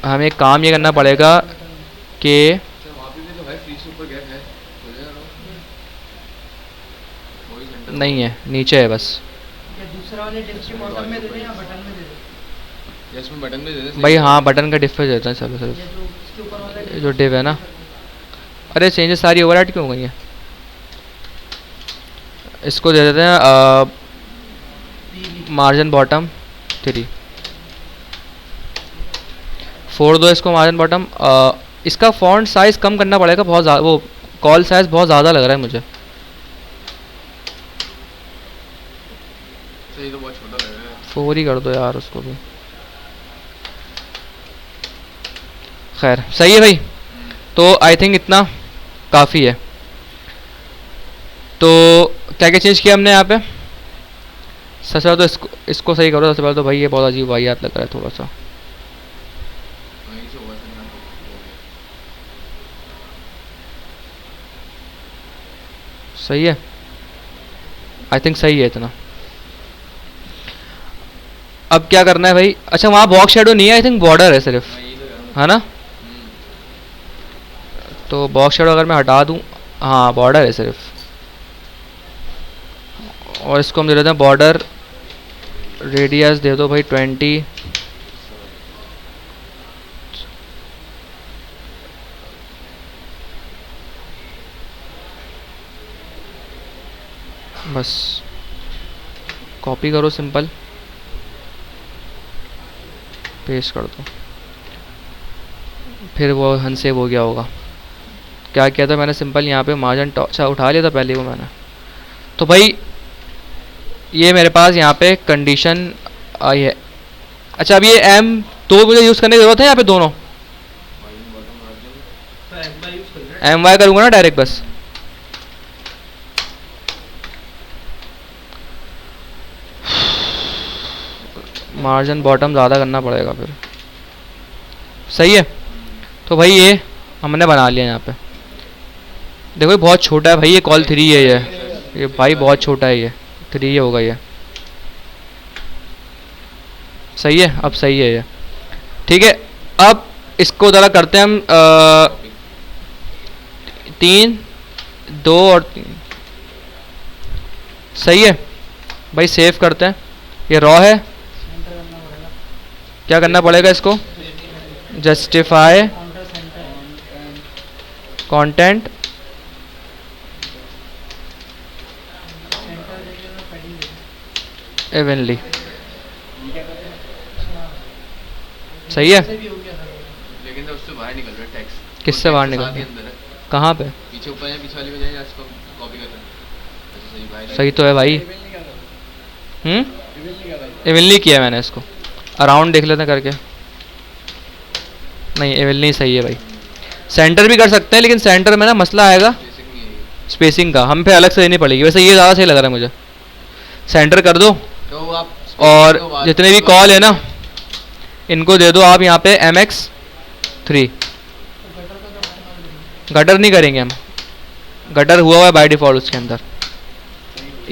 Speaker 1: हमें एक काम ये करना पड़ेगा कि नहीं है, नीचे है बस।
Speaker 3: दूसरा वाले डिस्क के बॉटम में दे दें या बटन में दे दें?
Speaker 5: इसमें बटन में दे दे
Speaker 1: भाई हाँ, बटन का डिफ पे देता है। चलो
Speaker 3: ये जो इसके ऊपर वाला
Speaker 1: ये जो डिव है ना, अरे चेंजेस सारी ओवरराइट क्यों हो गई हैं। इसको दे देते हैं मार्जिन बॉटम 3 4 दो इसको मार्जिन बॉटम। इसका फॉन्ट साइज़ कम करना पड़ेगा बहुत ज़्यादा, वो कॉल साइज़ बहुत ज़्यादा लग रहा है मुझे।
Speaker 5: तो बहुत छोटा लग रहा है।
Speaker 1: 4 ही कर दो यार उसको भी। खैर सही है भाई, तो आई थिंक इतना काफ़ी है। तो क्या क्या चेंज किया हमने यहाँ पे, सबसे पहले तो इसको सही करो। सबसे पहले तो भाई ये बहुत अजीब वाहियात लग रहा है थोड़ा सा। सही है, आई थिंक सही है इतना। अब क्या करना है भाई, अच्छा वहाँ बॉक्स शेडो नहीं है, आई थिंक बॉर्डर है सिर्फ, है ना। तो बॉक्स शेडो अगर मैं हटा दूँ, हाँ बॉर्डर है सिर्फ, और इसको हम दे देते हैं बॉर्डर रेडियस दे दो भाई 20। बस कॉपी करो सिंपल, पेस्ट कर दो, फिर वो अनसेव हो गया होगा। क्या किया था मैंने, सिंपल यहाँ पे मार्जिन अच्छा उठा लिया था पहले वो मैंने। तो भाई ये मेरे पास यहाँ पे कंडीशन आई है। अच्छा अब ये एम तो मुझे यूज़ करने की ज़रूरत है यहाँ पे दोनों,
Speaker 2: तो एम वाई यूज कर लेना।
Speaker 1: एम वाई करूँगा ना डायरेक्ट बस। मार्जिन बॉटम ज़्यादा करना पड़ेगा फिर। सही है, तो भाई ये हमने बना लिया यहाँ पे। देखो ये बहुत छोटा है भाई, ये कॉल 3 है ये भाई बहुत छोटा है, ये 3 होगा ये। सही है, अब सही है ये, ठीक है। अब इसको ज़रा करते हैं हम 3 2 और 3। सही है भाई, सेव करते हैं। ये रॉ है,
Speaker 3: सेंटर करना पड़ेगा,
Speaker 1: क्या करना पड़ेगा इसको, justify
Speaker 3: counter centre
Speaker 1: content
Speaker 3: centre देखिए ना, पैडिंग देखिए।
Speaker 1: इवनली। सही है,
Speaker 3: ऐसे भी हो गया था।
Speaker 5: लेकिन तो उससे बाहर निकल रहा है टैक्स।
Speaker 1: किससे बाहर निकल
Speaker 5: साथ ही
Speaker 1: रहा है?
Speaker 5: अंदर है,
Speaker 1: कहाँ पे?
Speaker 5: पीछे ऊपर या पीछे वाली में जाए, इसको कॉपी कर रहा है। अच्छा, सही बाहर
Speaker 1: सही तो है भाई।
Speaker 4: रिवील नहीं कर रहा,
Speaker 1: हम्म,
Speaker 4: रिवील नहीं कर रहा।
Speaker 1: इवनली किया है मैंने इसको। अराउंड देख लेते हैं करके, नहीं इवनली सही है भाई। सेंटर भी कर सकते हैं, लेकिन सेंटर में ना मसला आएगा
Speaker 5: बेसिक नहीं है
Speaker 1: स्पेसिंग का, हम पे अलग से देनी पड़ेगी। वैसे ये ज़्यादा सही लग रहा है मुझे, सेंटर कर दो।
Speaker 5: तो वो आप
Speaker 1: और
Speaker 5: spacing को बात-
Speaker 1: जितने भी कॉल है ना इनको दे दो आप यहाँ पे MX3। गटर नहीं करेंगे हम, गटर हुआ है बाय डिफ़ॉल्ट उसके अंदर।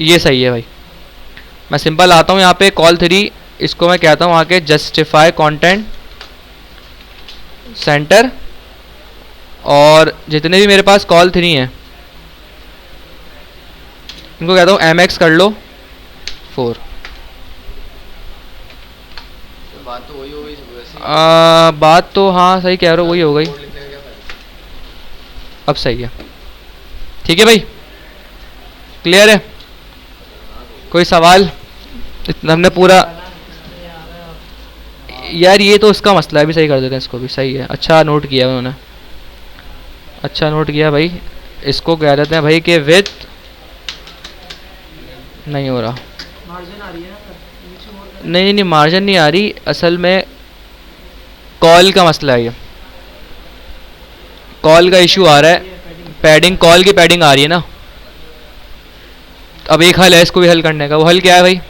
Speaker 1: ये सही है भाई। मैं सिंपल आता हूँ यहाँ पे कॉल 3, इसको मैं कहता हूँ आके जस्टिफाई कंटेंट सेंटर, और जितने भी मेरे पास कॉल 3 हैं इनको कहता हूँ MX कर लो 4।
Speaker 5: तो बात तो वही हो गई वैसे ही।
Speaker 1: बात तो हाँ सही कह रहे हो, वही हो गई।
Speaker 5: कोड लिखने का क्या फायदा?
Speaker 1: अब सही है, ठीक है भाई, क्लियर है? कोई सवाल? इतना हमने पूरा, यार ये तो उसका मसला है, भी सही कर देते हैं इसको भी। सही है, अच्छा नोट किया उन्होंने, अच्छा नोट किया भाई। इसको कह देते हैं भाई कि विथ नहीं हो रहा,
Speaker 3: मार्जिन आ रही है ना सर, नीचे मोड़ कर।
Speaker 1: नहीं नहीं मार्जिन नहीं आ रही, असल में कॉल का मसला है ये, कॉल का इशू आ रहा है।
Speaker 3: पैडिंग
Speaker 1: पैडिंग, कॉल की पैडिंग आ रही है ना। अब एक हल है इसको भी हल करने का। वो हल क्या है भाई?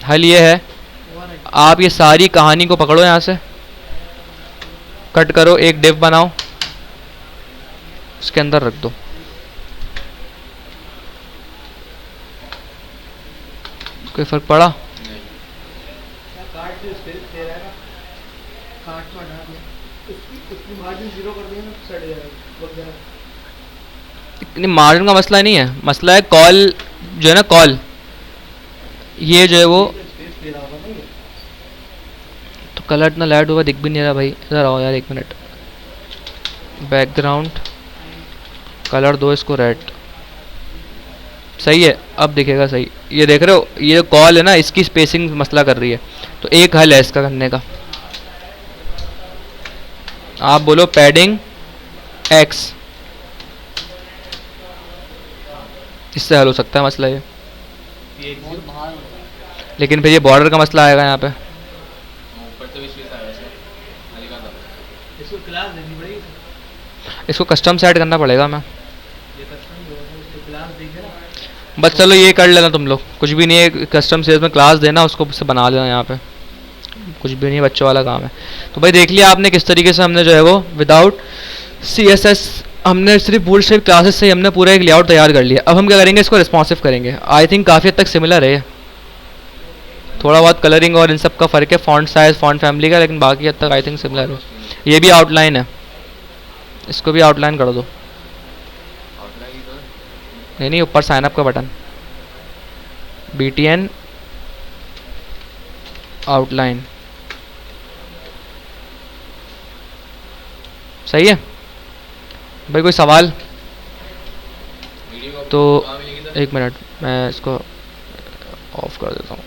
Speaker 1: हल ये है,
Speaker 3: ओवर है।
Speaker 1: आप ये सारी कहानी को पकड़ो, यहाँ से कट करो, एक डिव बनाओ, उसके अंदर रख दो। कोई फर्क पड़ा?
Speaker 5: नहीं।
Speaker 2: कार्ड जो स्पेस दे रहा है ना,
Speaker 3: काट तो हटा दो।
Speaker 2: उसकी मार्जिन 0 कर देंगे ना, सट जाएगा वगैरह।
Speaker 1: नहीं मार्जिन का मसला नहीं है, मसला है कॉल जो है ना, कॉल ये जो है वो
Speaker 2: स्पेस दे रहा होगा ना ये।
Speaker 1: तो कलर इतना लाइट हुआ दिख भी नहीं रहा भाई। इधर आओ यार एक मिनट, बैकग्राउंड कलर दो इसको रेड। सही है, अब दिखेगा सही। ये देख रहे हो, ये कॉल है ना, इसकी स्पेसिंग मसला कर रही है। तो एक हल है इसका करने का, आप बोलो पैडिंग X, इससे हल हो सकता है मसला ये।
Speaker 2: ये एक
Speaker 4: बहुत बाहर हो रहा है।
Speaker 1: लेकिन फिर ये बॉर्डर का मसला आएगा यहाँ पे।
Speaker 5: ऊपर तो भी स्पेस आया वैसे, खाली का था।
Speaker 2: इसको क्लास देनी पड़ेगी।
Speaker 1: इसको कस्टम सेट करना पड़ेगा मैं।
Speaker 2: ये कस्टम जो है उसको क्लास देंगे ना।
Speaker 1: बस चलो ये कर लेना तुम लोग, कुछ भी नहीं है, कस्टम सेल्स में क्लास देना, उसको उससे बना लेना यहाँ पे, कुछ भी नहीं है, बच्चों वाला काम है। तो भाई देख लिया आपने किस तरीके से हमने जो है वो विदाउट CSS, हमने सिर्फ बूटस्ट्रैप क्लासेस से ही हमने पूरा एक लेआउट तैयार कर लिया। अब हम क्या करेंगे, इसको रिस्पॉन्सिव करेंगे। आई थिंक काफ़ी हद तक सिमिलर है, थोड़ा बहुत कलरिंग और इन सब का फ़र्क है, फॉन्ट साइज, फॉन्ट फैमिली का, लेकिन बाकी हद तक आई थिंक सिमिलर है। ये भी आउटलाइन है, इसको भी आउटलाइन कर दो।
Speaker 5: आउटलाइन ही तो
Speaker 1: नहीं नहीं, ऊपर साइन अप का बटन, BTN आउटलाइन। सही है भाई, कोई सवाल?
Speaker 5: वीडियो को
Speaker 1: तो
Speaker 5: कहाँ मिलेगी सर?
Speaker 1: एक मिनट मैं इसको ऑफ कर देता हूँ।